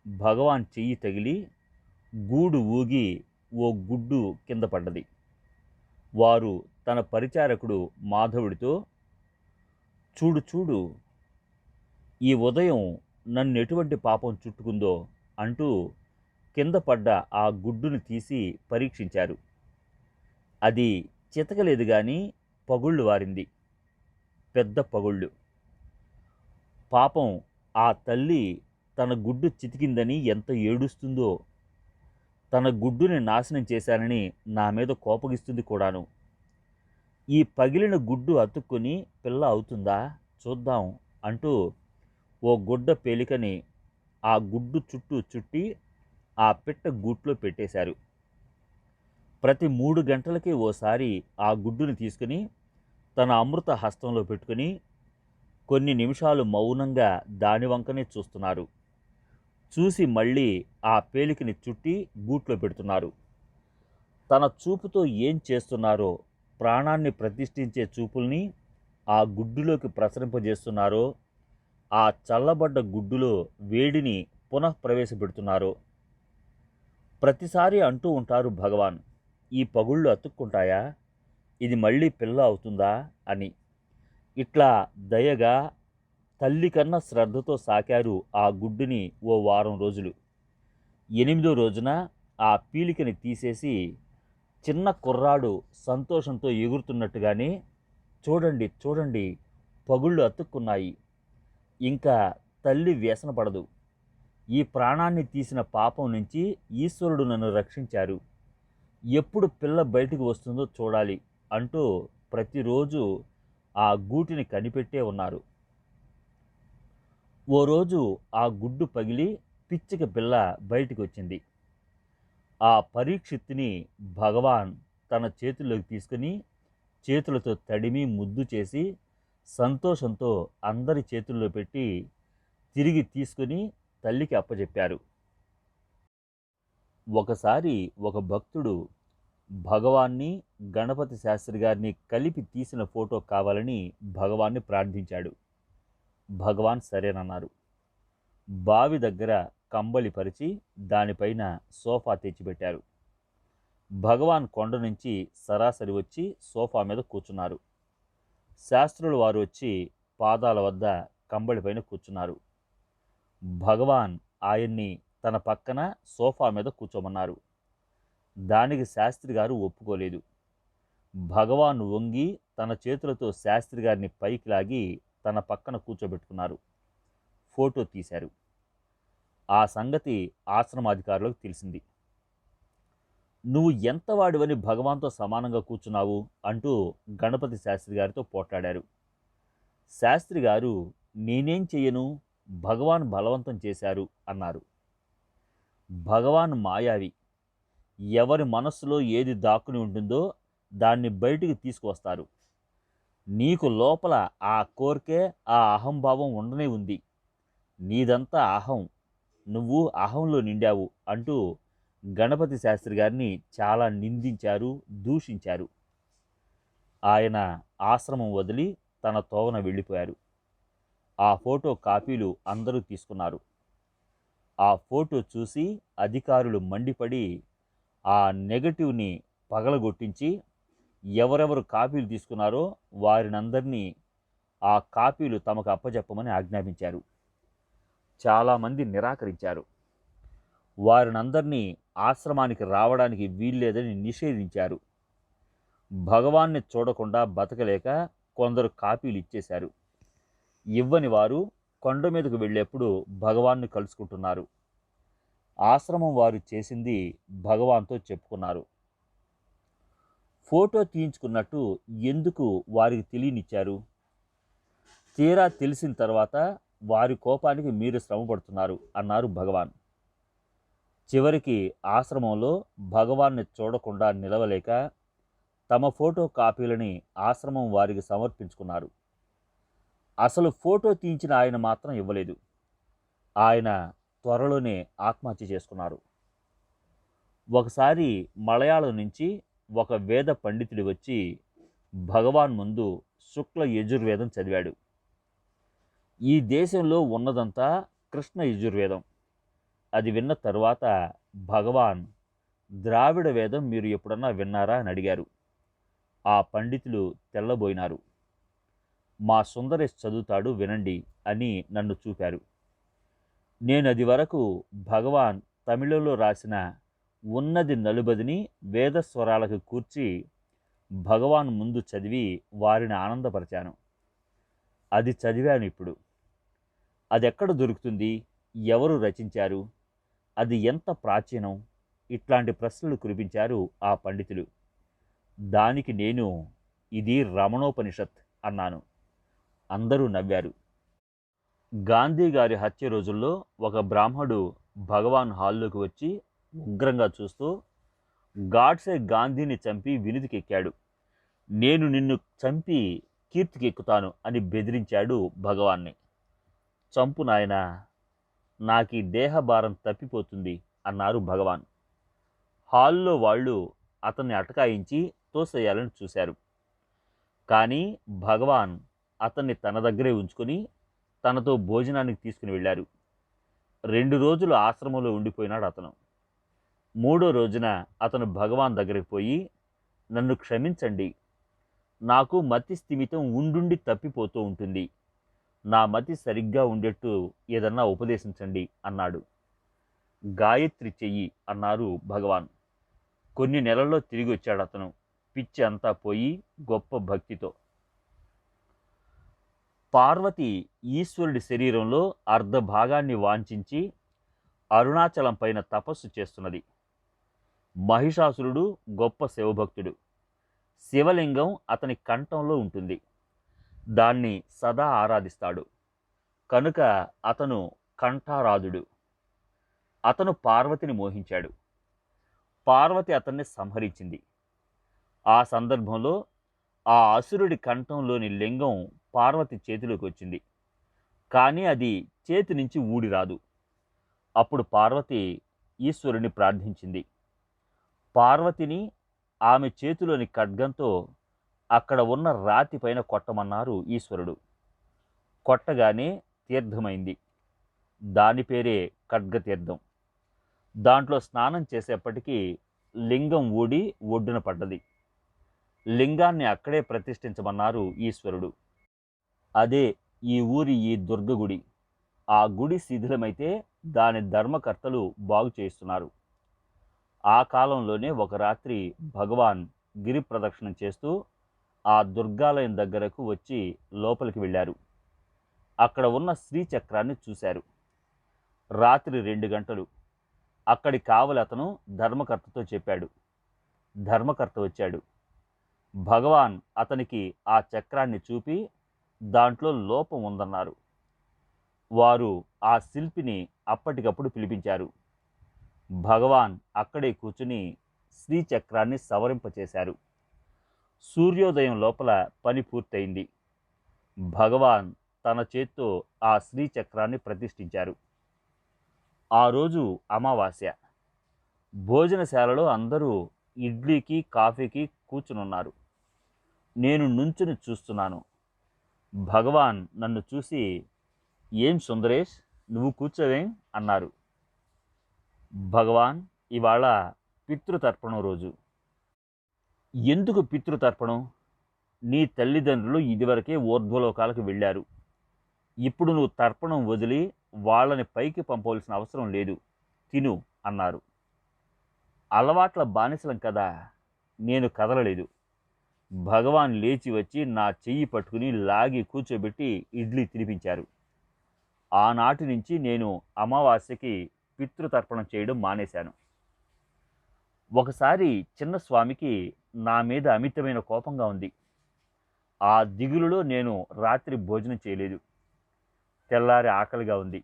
భగవాన్ చెయ్యి తగిలి గూడు ఊగి ఓ గుడ్డు కింద పడ్డది. వారు తన పరిచారకుడు మాధవుడితో, చూడు చూడు, ఈ ఉదయం నన్నెటువంటి పాపం చుట్టుకుందో అంటూ కింద పడ్డ ఆ గుడ్డును తీసి పరీక్షించారు. అది చితకలేదు గాని పగుళ్ళు వారింది, పెద్ద పగుళ్ళు. పాపం ఆ తల్లి తన గుడ్డు చితికిందని ఎంత ఏడుస్తుందో. తన గుడ్డుని నాశనం చేశానని నా మీద కోపగిస్తుంది కూడాను. ఈ పగిలిన గుడ్డు అతుక్కుని పిల్ల అవుతుందా చూద్దాం అంటూ ఓ గుడ్డ పేలికని ఆ గుడ్డు చుట్టూ చుట్టి ఆ పిట్ట గూట్లో పెట్టేశారు. ప్రతి 3 గంటలకి ఓసారి ఆ గుడ్డుని తీసుకుని తన అమృత హస్తంలో పెట్టుకుని కొన్ని నిమిషాలు మౌనంగా దాని వంకనే చూస్తున్నారు. చూసి మళ్ళీ ఆ పేలికని చుట్టి గూట్లో పెడుతున్నారు. తన చూపుతో ఏం చేస్తున్నారో, ప్రాణాన్ని ప్రతిష్ఠించే చూపుల్ని ఆ గుడ్డులోకి ప్రసరింపజేస్తున్నారో, ఆ చల్లబడ్డ గుడ్డులో వేడిని పునః ప్రవేశపెడుతున్నారో. ప్రతిసారి అంటూ ఉంటారు భగవాన్, ఈ పగుళ్ళు అతుక్కుంటాయా, ఇది మళ్ళీ పిల్ల అవుతుందా అని. ఇట్లా దయగా తల్లి కన్నా శ్రద్ధతో సాకారు ఆ గుడ్డుని ఓ వారం రోజులు. 8వ రోజున ఆ పీలికని తీసేసి చిన్న కుర్రాడు సంతోషంతో ఎగురుతున్నట్టుగానే, చూడండి చూడండి పగుళ్ళు అతుక్కున్నాయి, ఇంకా తల్లి వ్యసన పడదు, ఈ ప్రాణాన్ని తీసిన పాపం నుంచి ఈశ్వరుడు నన్ను రక్షించారు, ఎప్పుడు పిల్ల బయటికి వస్తుందో చూడాలి అంటూ ప్రతిరోజు ఆ గూటిని కనిపెట్టే ఉన్నారు. ఓ రోజు ఆ గుడ్డు పగిలి పిచ్చిక పిల్ల బయటికి వచ్చింది. ఆ పరీక్షిత్తుని భగవాన్ తన చేతుల్లోకి తీసుకుని చేతులతో తడిమి ముద్దు చేసి సంతోషంతో అందరి చేతుల్లో పెట్టి తిరిగి తీసుకుని తల్లికి అప్పచెప్పారు. ఒకసారి ఒక భక్తుడు భగవాన్ని, గణపతి శాస్త్రి గారిని కలిపి తీసిన ఫోటో కావాలని భగవాన్ని ప్రార్థించాడు. భగవాన్ సరేనన్నారు. బావి దగ్గర కంబళి పరిచి దానిపైన సోఫా తెచ్చిపెట్టారు. భగవాన్ కొండ నుంచి సరాసరి వచ్చి సోఫా మీద కూర్చున్నారు. శాస్త్రులు వారు వచ్చి పాదాల వద్ద కంబళిపైన కూర్చున్నారు. భగవాన్ ఆయన్ని తన పక్కన సోఫా మీద కూర్చోమన్నారు. దానికి శాస్త్రి గారు ఒప్పుకోలేదు. భగవాన్ వంగి తన చేతులతో శాస్త్రి గారిని పైకి లాగి తన పక్కన కూర్చోబెట్టుకున్నారు. ఫోటో తీశారు. ఆ సంగతి ఆశ్రమాధికారులకు తెలిసింది. నువ్వు ఎంత వాడివని భగవాన్తో సమానంగా కూర్చున్నావు అంటూ గణపతి శాస్త్రి గారితో పోట్లాడారు. శాస్త్రి గారు, నేనేం చెయ్యను, భగవాన్ బలవంతం చేశారు అన్నారు. భగవాన్ మాయావి, ఎవరి మనస్సులో ఏది దాక్కుని ఉంటుందో దాన్ని బయటికి తీసుకువస్తారు. నీకు లోపల ఆ కోరికే, ఆ అహంభావం ఉండనే ఉంది, నీదంతా అహం, నువ్వు అహంలో నిండావు అంటూ గణపతి శాస్త్రి గారిని చాలా నిందించారు, దూషించారు. ఆయన ఆశ్రమం వదిలి తన తోవన వెళ్ళిపోయారు. ఆ ఫోటో కాపీలు అందరూ తీసుకున్నారు. ఆ ఫోటో చూసి అధికారులు మండిపడి ఆ నెగటివ్ని పగలగొట్టించి ఎవరెవరు కాపీలు తీసుకున్నారో వారినందరినీ ఆ కాపీలు తమకు అప్పచెప్పమని ఆజ్ఞాపించారు. చాలామంది నిరాకరించారు. వారినందరినీ ఆశ్రమానికి రావడానికి వీల్లేదని నిషేధించారు. భగవాన్ని చూడకుండా బతకలేక కొందరు కాపీలు ఇచ్చేశారు. ఇవ్వని వారు కొండ మీదకు వెళ్ళేప్పుడు భగవాన్ని కలుసుకుంటున్నారు. ఆశ్రమం వారు చేసింది భగవాన్తో చెప్పుకున్నారు. ఫోటో తీయించుకున్నట్టు ఎందుకు వారికి తెలియనిచ్చారు? తీరా తెలిసిన తర్వాత వారి కోపానికి మీరు శ్రమపడుతున్నారు అన్నారు భగవాన్. చివరికి ఆశ్రమంలో భగవాన్ని చూడకుండా నిలవలేక తమ ఫోటో కాపీలని ఆశ్రమం వారికి సమర్పించుకున్నారు. అసలు ఫోటో తీయించిన ఆయన మాత్రం ఇవ్వలేదు. ఆయన త్వరలోనే ఆత్మహత్య చేసుకున్నారు. ఒకసారి మలయాళం నుంచి ఒక వేద పండితుడు వచ్చి భగవాన్ ముందు శుక్ల యజుర్వేదం చదివాడు. ఈ దేశంలో ఉన్నదంతా కృష్ణ యజుర్వేదం. అది విన్న తరువాత భగవాన్, ద్రావిడ వేదం మీరు ఎప్పుడన్నా విన్నారా అని అడిగారు. ఆ పండితులు తెల్లబోయినారు. మా సుందరేష్ చదువుతాడు వినండి అని నన్ను చూపారు. నేను అది వరకు భగవాన్ తమిళంలో రాసిన ఉన్నది నలుబదిని వేదస్వరాలకు కూర్చి భగవాన్ ముందు చదివి వారిని ఆనందపరిచాను. అది చదివాను ఇప్పుడు. అదెక్కడ దొరుకుతుంది? ఎవరు రచించారు? అది ఎంత ప్రాచీనం? ఇట్లాంటి ప్రశ్నలు కురిపించారు ఆ పండితులు. దానికి నేను, ఇది రమణోపనిషత్ అన్నాను. అందరూ నవ్వారు. గాంధీ గారి హత్య రోజుల్లో ఒక బ్రాహ్మడు భగవాన్ హాల్లోకి వచ్చి ఉగ్రంగా చూస్తూ, గాడ్సే గాంధీని చంపి వినుతికెక్కాడు. నేను నిన్ను చంపి కీర్తికెక్కుతాను అని బెదిరించాడు భగవాన్ని. చంపు నాయనా, నాకీ దేహభారం తప్పిపోతుంది అన్నారు భగవాన్. హాల్లో వాళ్ళు అతన్ని అటకాయించి తోసేయాలని చూశారు. కానీ భగవాన్ అతన్ని తన దగ్గరే ఉంచుకొని తనతో భోజనానికి తీసుకుని వెళ్ళారు. 2 రోజులు ఆశ్రమంలో ఉండిపోయినాడు అతను. 3వ రోజున అతను భగవాన్ దగ్గరికి పోయి, నన్ను క్షమించండి, నాకు మతి స్థిమితం ఉండుండి తప్పిపోతూ ఉంటుంది, నా మతి సరిగ్గా ఉండేట్టు ఏదన్నా ఉపదేశించండి అన్నాడు. గాయత్రి చెయ్యి అన్నారు భగవాన్. కొన్ని నెలల్లో తిరిగి వచ్చాడు అతను, పిచ్చి అంతా పోయి గొప్ప భక్తితో. పార్వతి ఈశ్వరుడి శరీరంలో అర్ధభాగాన్ని వాంఛించి అరుణాచలం పైన తపస్సు చేస్తున్నది. మహిషాసురుడు గొప్ప శివభక్తుడు. శివలింగం అతని కంఠంలో ఉంటుంది. దాన్ని సదా ఆరాధిస్తాడు. కనుక అతను కంఠారాధుడు. అతను పార్వతిని మోహించాడు. పార్వతి అతన్ని సంహరించింది. ఆ సందర్భంలో ఆ అసురుడి కంఠంలోని లింగం పార్వతి చేతిలోకి వచ్చింది. కానీ అది చేతి నుంచి ఊడిరాదు. అప్పుడు పార్వతి ఈశ్వరుని ప్రార్థించింది. పార్వతిని ఆమె చేతిలోని ఖడ్గంతో అక్కడ ఉన్న రాతి పైన కొట్టమన్నారు ఈశ్వరుడు. కొట్టగానే తీర్థమైంది. దాని పేరే ఖడ్గతీర్థం. దాంట్లో స్నానం చేసేప్పటికీ లింగం ఊడి ఒడ్డున పడ్డది. లింగాన్ని అక్కడే ప్రతిష్ఠించమన్నారు ఈశ్వరుడు. అదే ఈ ఊరి ఈ దుర్గగుడి. ఆ గుడి శిథిలమైతే దాని ధర్మకర్తలు బాగు చేస్తున్నారు. ఆ కాలంలోనే ఒక రాత్రి భగవాన్ గిరి ప్రదక్షిణం చేస్తూ ఆ దుర్గాలయం దగ్గరకు వచ్చి లోపలికి వెళ్ళారు. అక్కడ ఉన్న శ్రీచక్రాన్ని చూశారు. రాత్రి 2 గంటలు. అక్కడి కావలి అతను ధర్మకర్తతో చెప్పాడు. ధర్మకర్త వచ్చాడు. భగవాన్ అతనికి ఆ చక్రాన్ని చూపి దాంట్లో లోపం ఉందన్నారు. వారు ఆ శిల్పిని అప్పటికప్పుడు పిలిపించారు. భగవాన్ అక్కడే కూర్చుని శ్రీచక్రాన్ని సవరింపచేశారు. సూర్యోదయం లోపల పని పూర్తయింది. భగవాన్ తన చేత్తో ఆ శ్రీచక్రాన్ని ప్రతిష్ఠించారు. ఆ రోజు అమావాస్య. భోజనశాలలో అందరూ ఇడ్లీకి కాఫీకి కూర్చునున్నారు. నేను నుంచుని చూస్తున్నాను. భగవాన్ నన్ను చూసి, ఏం సుందరేష్, నువ్వు కూర్చోవేం అన్నారు. భగవాన్, ఇవాళ పితృతర్పణం రోజు. ఎందుకు పితృతర్పణం? నీ తల్లిదండ్రులు ఇదివరకే ఊర్ధ్వలోకాలకు వెళ్ళారు. ఇప్పుడు నువ్వు తర్పణం వదిలి వాళ్ళని పైకి పంపవలసిన అవసరం లేదు, తిను అన్నారు. అలవాట్ల బానిసలం కదా. నేను కదలలేదు. భగవాన్ లేచి వచ్చి నా చెయ్యి పట్టుకుని లాగి కూర్చోబెట్టి ఇడ్లీ తినిపించారు. ఆనాటి నుంచి నేను అమావాస్యకి పితృతర్పణం చేయడం మానేశాను. ఒకసారి చిన్న స్వామికి నా మీద అమితమైన కోపంగా ఉంది. ఆ దిగులులో నేను రాత్రి భోజనం చేయలేదు. తెల్లారి ఆకలిగా ఉంది.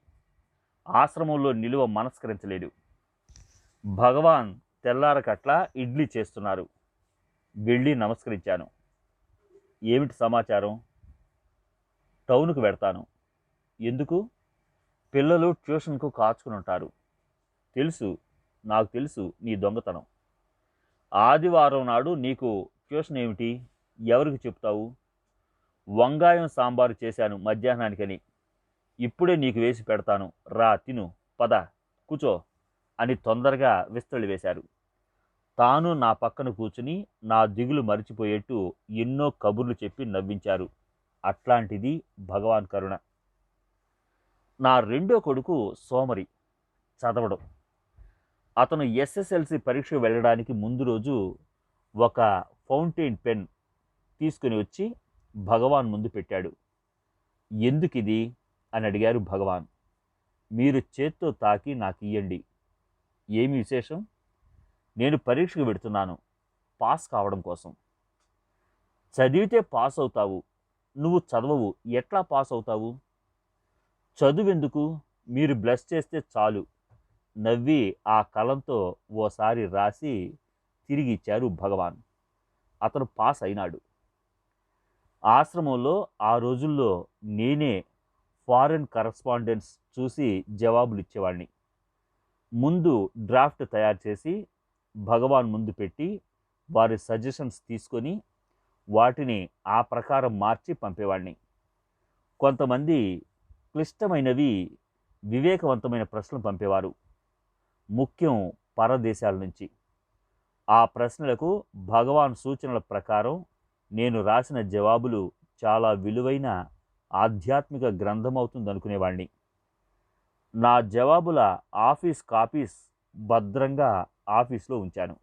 ఆశ్రమంలో నిలువ మనస్కరించలేదు. భగవాన్ తెల్లారకట్లా ఇడ్లీ చేస్తున్నారు. వెళ్ళి నమస్కరించాను. ఏమిటి సమాచారం? టౌన్కు వెడతాను. ఎందుకు? పిల్లలు ట్యూషన్కు కాచుకుని ఉంటారు. తెలుసు, నాకు తెలుసు నీ దొంగతనం. ఆదివారం నాడు నీకు ట్యూషన్ ఏమిటి? ఎవరికి చెప్తావు? వంగాయం సాంబారు చేశాను మధ్యాహ్నానికని. ఇప్పుడే నీకు వేసి పెడతాను, రా తిను, పద కూచో అని తొందరగా విస్తళ్ళు వేశారు. తాను నా పక్కన కూర్చుని నా దిగులు మరిచిపోయేట్టు ఎన్నో కబుర్లు చెప్పి నవ్వించారు. అట్లాంటిది భగవాన్ కరుణ. నా రెండో కొడుకు సోమరి, చదవడం. అతను SSLC పరీక్ష వెళ్ళడానికి ముందు రోజు ఒక ఫౌంటైన్ పెన్ తీసుకుని వచ్చి భగవాన్ ముందు పెట్టాడు. ఎందుకిది అని అడిగారు భగవాన్. మీరు చేత్తో తాకి నాకు ఇయ్యండి. ఏమి విశేషం? నేను పరీక్షకు పెడుతున్నాను, పాస్ కావడం కోసం. చదివితే పాస్ అవుతావు, నువ్వు చదవవు, ఎట్లా పాస్ అవుతావు? చదువెందుకు, మీరు బ్లెస్ చేస్తే చాలు. నవ్వి ఆ కలంతో ఓసారి రాసి తిరిగి ఇచ్చారు భగవాన్. అతను పాస్ అయినాడు. ఆశ్రమంలో ఆ రోజుల్లో నేనే ఫారెన్ కరస్పాండెన్స్ చూసి జవాబులు ఇచ్చేవాడిని. ముందు డ్రాఫ్ట్ తయారు చేసి భగవాన్ ముందు పెట్టి వారి సజెషన్స్ తీసుకొని వాటిని ఆ ప్రకారం మార్చి పంపేవాడిని. కొంతమంది క్లిష్టమైనవి, వివేకవంతమైన ప్రశ్నలు పంపేవారు, ముఖ్యం పరదేశాల నుంచి. ఆ ప్రశ్నలకు భగవాన్ సూచనల ప్రకారం నేను రాసిన జవాబులు చాలా విలువైన ఆధ్యాత్మిక గ్రంథం అవుతుందనుకునేవాడిని. నా జవాబుల ఆఫీస్ కాపీస్ భద్రంగా ఆఫీస్లో ఉంచాను.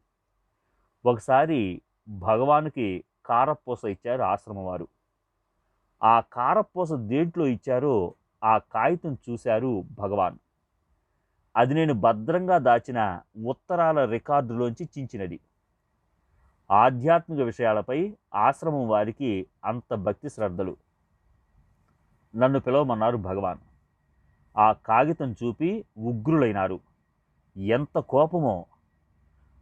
ఒకసారి భగవానుకి కారపూస ఇచ్చారు ఆశ్రమం వారు. ఆ కారపూస దేంట్లో ఇచ్చారో ఆ కాగితం చూశారు భగవాన్. అది నేను భద్రంగా దాచిన ఉత్తరాల రికార్డులోంచి చించినది. ఆధ్యాత్మిక విషయాలపై ఆశ్రమం వారికి అంత భక్తి శ్రద్ధలు. నన్ను పిలవమన్నారు భగవాన్. ఆ కాగితం చూపి ఉగ్రులైనారు. ఎంత కోపమో!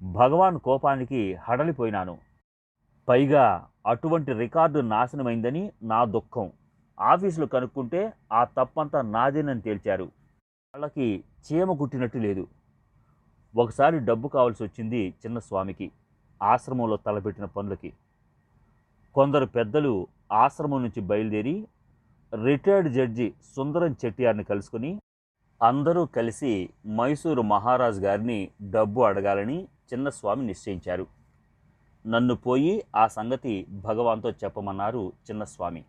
భగవాన్ కోపానికి హడలిపోయినాను. పైగా అటువంటి రికార్డు నాశనమైందని నా దుఃఖం. ఆఫీసులో కనుక్కుంటే ఆ తప్పంతా నాదేనని తేల్చారు. వాళ్ళకి చీమ కుట్టినట్టు లేదు. ఒకసారి డబ్బు కావాల్సి వచ్చింది చిన్నస్వామికి, ఆశ్రమంలో తలపెట్టిన పనులకి. కొందరు పెద్దలు ఆశ్రమం నుంచి బయలుదేరి రిటైర్డ్ జడ్జి సుందరం చెట్టియార్ని కలుసుకుని అందరూ కలిసి మైసూరు మహారాజు గారిని డబ్బు అడగాలని చిన్నస్వామి నిశ్చయించారు. నన్ను పోయి ఆ సంగతి భగవాన్తో చెప్పమన్నారు చిన్నస్వామి.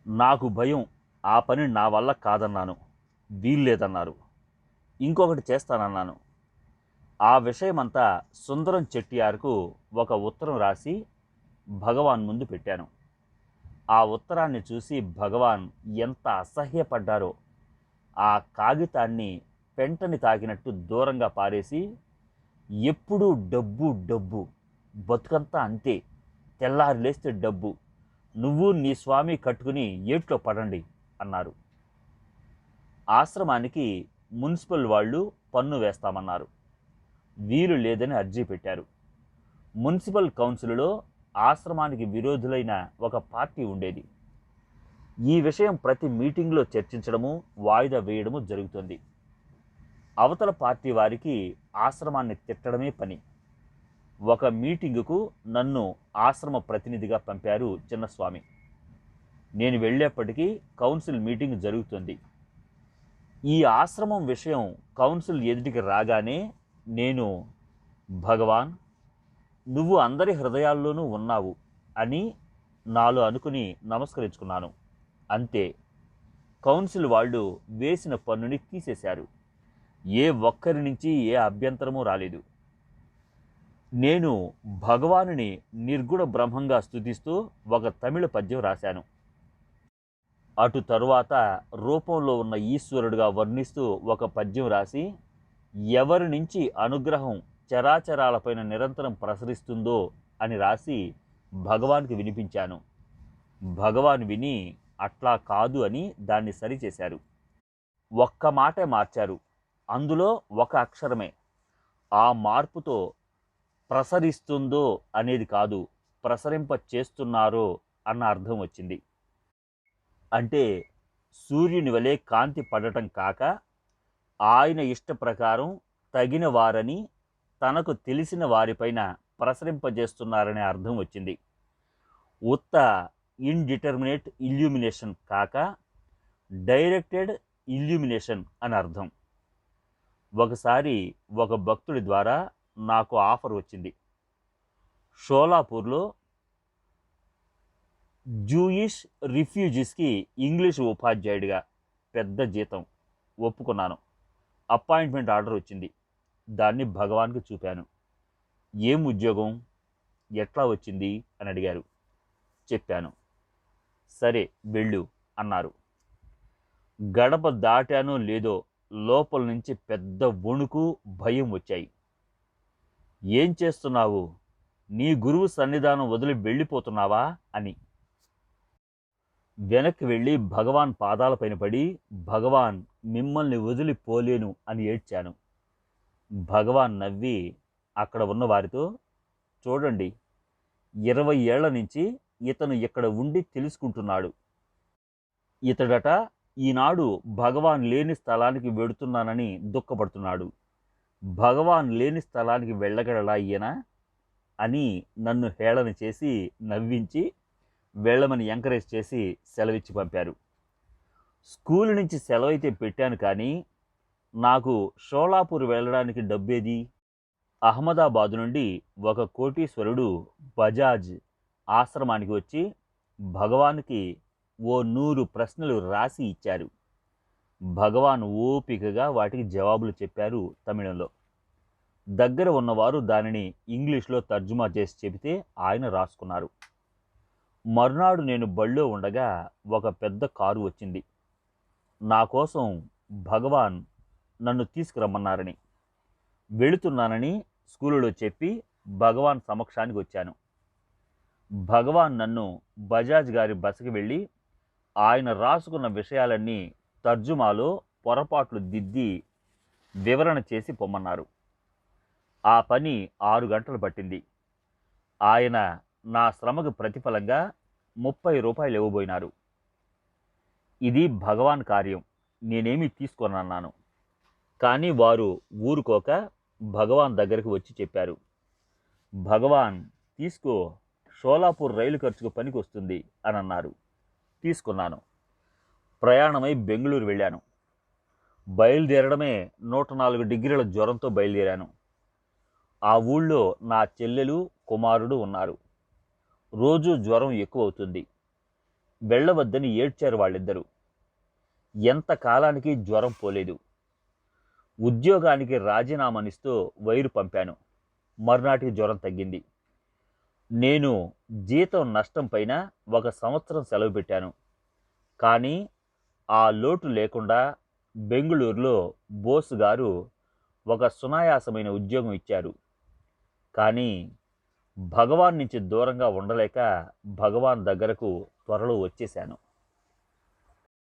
నాకు భయం, ఆ పని నా వల్ల కాదన్నాను. వీల్లేదన్నారు. ఇంకొకటి చేస్తానన్నాను. ఆ విషయమంతా సుందరం చెట్టియార్కు ఒక ఉత్తరం రాసి భగవాన్ ముందు పెట్టాను. ఆ ఉత్తరాన్ని చూసి భగవాన్ ఎంత అసహ్యపడ్డారో. ఆ కాగితాన్ని పెంటని తాకినట్టు దూరంగా పారేసి, ఎప్పుడూ డబ్బు డబ్బు, బతుకంతా అంతే, తెల్లారి లేస్తే డబ్బు, నువ్వు నీ స్వామి కట్టుకుని ఏట్లో పడండి అన్నారు. ఆశ్రమానికి మున్సిపల్ వాళ్ళు పన్ను వేస్తామన్నారు. వీలు లేదని అర్జీ పెట్టారు. మున్సిపల్ కౌన్సిల్లో ఆశ్రమానికి విరోధులైన ఒక పార్టీ ఉండేది. ఈ విషయం ప్రతి మీటింగ్లో చర్చించడము, వాయిదా వేయడము జరుగుతుంది. అవతల పార్టీ వారికి ఆశ్రమాన్ని తిట్టడమే పని. ఒక మీటింగుకు నన్ను ఆశ్రమ ప్రతినిధిగా పంపారు చిన్నస్వామి. నేను వెళ్ళేప్పటికీ కౌన్సిల్ మీటింగ్ జరుగుతుంది. ఈ ఆశ్రమం విషయం కౌన్సిల్ ఎదుటికి రాగానే నేను, భగవాన్ నువ్వు అందరి హృదయాల్లోనూ ఉన్నావు అని నాలో అనుకుని నమస్కరించుకున్నాను. అంతే, కౌన్సిల్ వాళ్ళు వేసిన పన్నుని తీసేశారు. ఏ ఒక్కరి నుంచి ఏ అభ్యంతరమూ రాలేదు. నేను భగవానుని నిర్గుణ బ్రహ్మంగా స్తుతిస్తూ ఒక తమిళ పద్యం రాశాను. అటు తరువాత రూపంలో ఉన్న ఈశ్వరుడుగా వర్ణిస్తూ ఒక పద్యం రాసి, ఎవరి నుంచి అనుగ్రహం చరాచరాలపైన నిరంతరం ప్రసరిస్తుందో అని రాసి భగవాన్కి వినిపించాను. భగవాన్ విని అట్లా కాదు అని దాన్ని సరిచేశారు. ఒక్క మాటే మార్చారు, అందులో ఒక అక్షరమే. ఆ మార్పుతో ప్రసరిస్తుందో అనేది కాదు, ప్రసరింప చేస్తున్నారో అన్న అర్థం వచ్చింది. అంటే సూర్యుని వలె కాంతి పడటం కాక, ఆయన ఇష్ట ప్రకారం తగిన వారని తనకు తెలిసిన వారిపైన ప్రసరింపజేస్తున్నారనే అర్థం వచ్చింది. ఉత్త ఇండిటర్మినేట్ ఇల్యూమినేషన్ కాక డైరెక్టెడ్ ఇల్యూమినేషన్ అని అర్థం. ఒకసారి ఒక భక్తుడి ద్వారా నాకు ఆఫర్ వచ్చింది. షోలాపూర్లో జూయిష్ రిఫ్యూజీస్కి ఇంగ్లీష్ ఉపాధ్యాయుడిగా, పెద్ద జీతం. ఒప్పుకున్నాను. అపాయింట్మెంట్ ఆర్డర్ వచ్చింది. దాన్ని భగవాన్కి చూపాను. ఏం ఉద్యోగం? ఎట్లా వచ్చింది అని అడిగారు. చెప్పాను. సరే వెళ్ళు అన్నారు. గడప దాటానో లేదో లోపల నుంచి పెద్ద వణుకు, భయం వచ్చాయి. ఏం చేస్తున్నావు? నీ గురువు సన్నిధానం వదిలి వెళ్ళిపోతున్నావా అని. వెనక్కి వెళ్ళి భగవాన్ పాదాలపైన పడి, భగవాన్ మిమ్మల్ని వదిలిపోలేను అని ఏడ్చాను. భగవాన్ నవ్వి అక్కడ ఉన్న వారితో, చూడండి, 20 ఏళ్ల నుంచి ఇతను ఇక్కడ ఉండి తెలుసుకుంటున్నాడు. ఇతడట ఈనాడు భగవాన్ లేని స్థలానికి వెడుతున్నానని దుఃఖపడుతున్నాడు. భగవాన్ లేని స్థలానికి వెళ్ళగలడా ఈయన అని నన్ను హేళన చేసి, నవ్వించి, వెళ్ళమని ఎంకరేజ్ చేసి సెలవిచ్చి పంపారు. స్కూల్ నుంచి సెలవు అయితే పెట్టాను, కానీ నాకు షోలాపూర్ వెళ్ళడానికి డబ్బేది? అహ్మదాబాద్ నుండి ఒక కోటీశ్వరుడు బజాజ్ ఆశ్రమానికి వచ్చి భగవాన్కి ఓ 100 ప్రశ్నలు రాసి ఇచ్చారు. భగవాన్ ఓపికగా వాటికి జవాబులు చెప్పారు తమిళంలో. దగ్గర ఉన్నవారు దానిని ఇంగ్లీష్లో తర్జుమా చేసి చెబితే ఆయన రాసుకున్నారు. మరునాడు నేను బళ్ళో ఉండగా ఒక పెద్ద కారు వచ్చింది. నా కోసం భగవాన్ నన్ను తీసుకురమ్మన్నారని, వెళుతున్నానని స్కూలులో చెప్పి భగవాన్ సమక్షానికి వచ్చాను. భగవాన్ నన్ను బజాజ్ గారి బసకి వెళ్ళి ఆయన రాసుకున్న విషయాలన్నీ తర్జుమాలో పొరపాట్లు దిద్ది వివరణ చేసి పొమ్మన్నారు. ఆ పని 6 గంటలు పట్టింది. ఆయన నా శ్రమకు ప్రతిఫలంగా 30 రూపాయలు ఇవ్వబోయినారు. ఇది భగవాన్ కార్యం, నేనేమీ తీసుకోనన్నాను. కానీ వారు ఊరుకోక భగవాన్ దగ్గరికి వచ్చి చెప్పారు, భగవాన్ తీసుకో, షోలాపూర్ రైలు ఖర్చుకు పనికి వస్తుంది అని అన్నారు. తీసుకున్నాను. ప్రయాణమై బెంగళూరు వెళ్ళాను. బయలుదేరడమే 104 డిగ్రీల జ్వరంతో బయలుదేరాను. ఆ ఊళ్ళో నా చెల్లెలు, కుమారుడు ఉన్నారు. రోజు జ్వరం ఎక్కువ అవుతుంది. వెళ్ళవద్దని ఏడ్చారు వాళ్ళిద్దరూ. ఎంతకాలానికి జ్వరం పోలేదు. ఉద్యోగానికి రాజీనామానిస్తూ వైరు పంపాను. మర్నాటికి జ్వరం తగ్గింది. నేను జీతం నష్టం పైన 1 సంవత్సరం సెలవు పెట్టాను. కానీ ఆ లోటు లేకుండా బెంగుళూరులో బోస్ గారు ఒక సునాయాసమైన ఉద్యోగం ఇచ్చారు. కానీ భగవాన్ నుంచి దూరంగా ఉండలేక భగవాన్ దగ్గరకు త్వరలో వచ్చేశాను.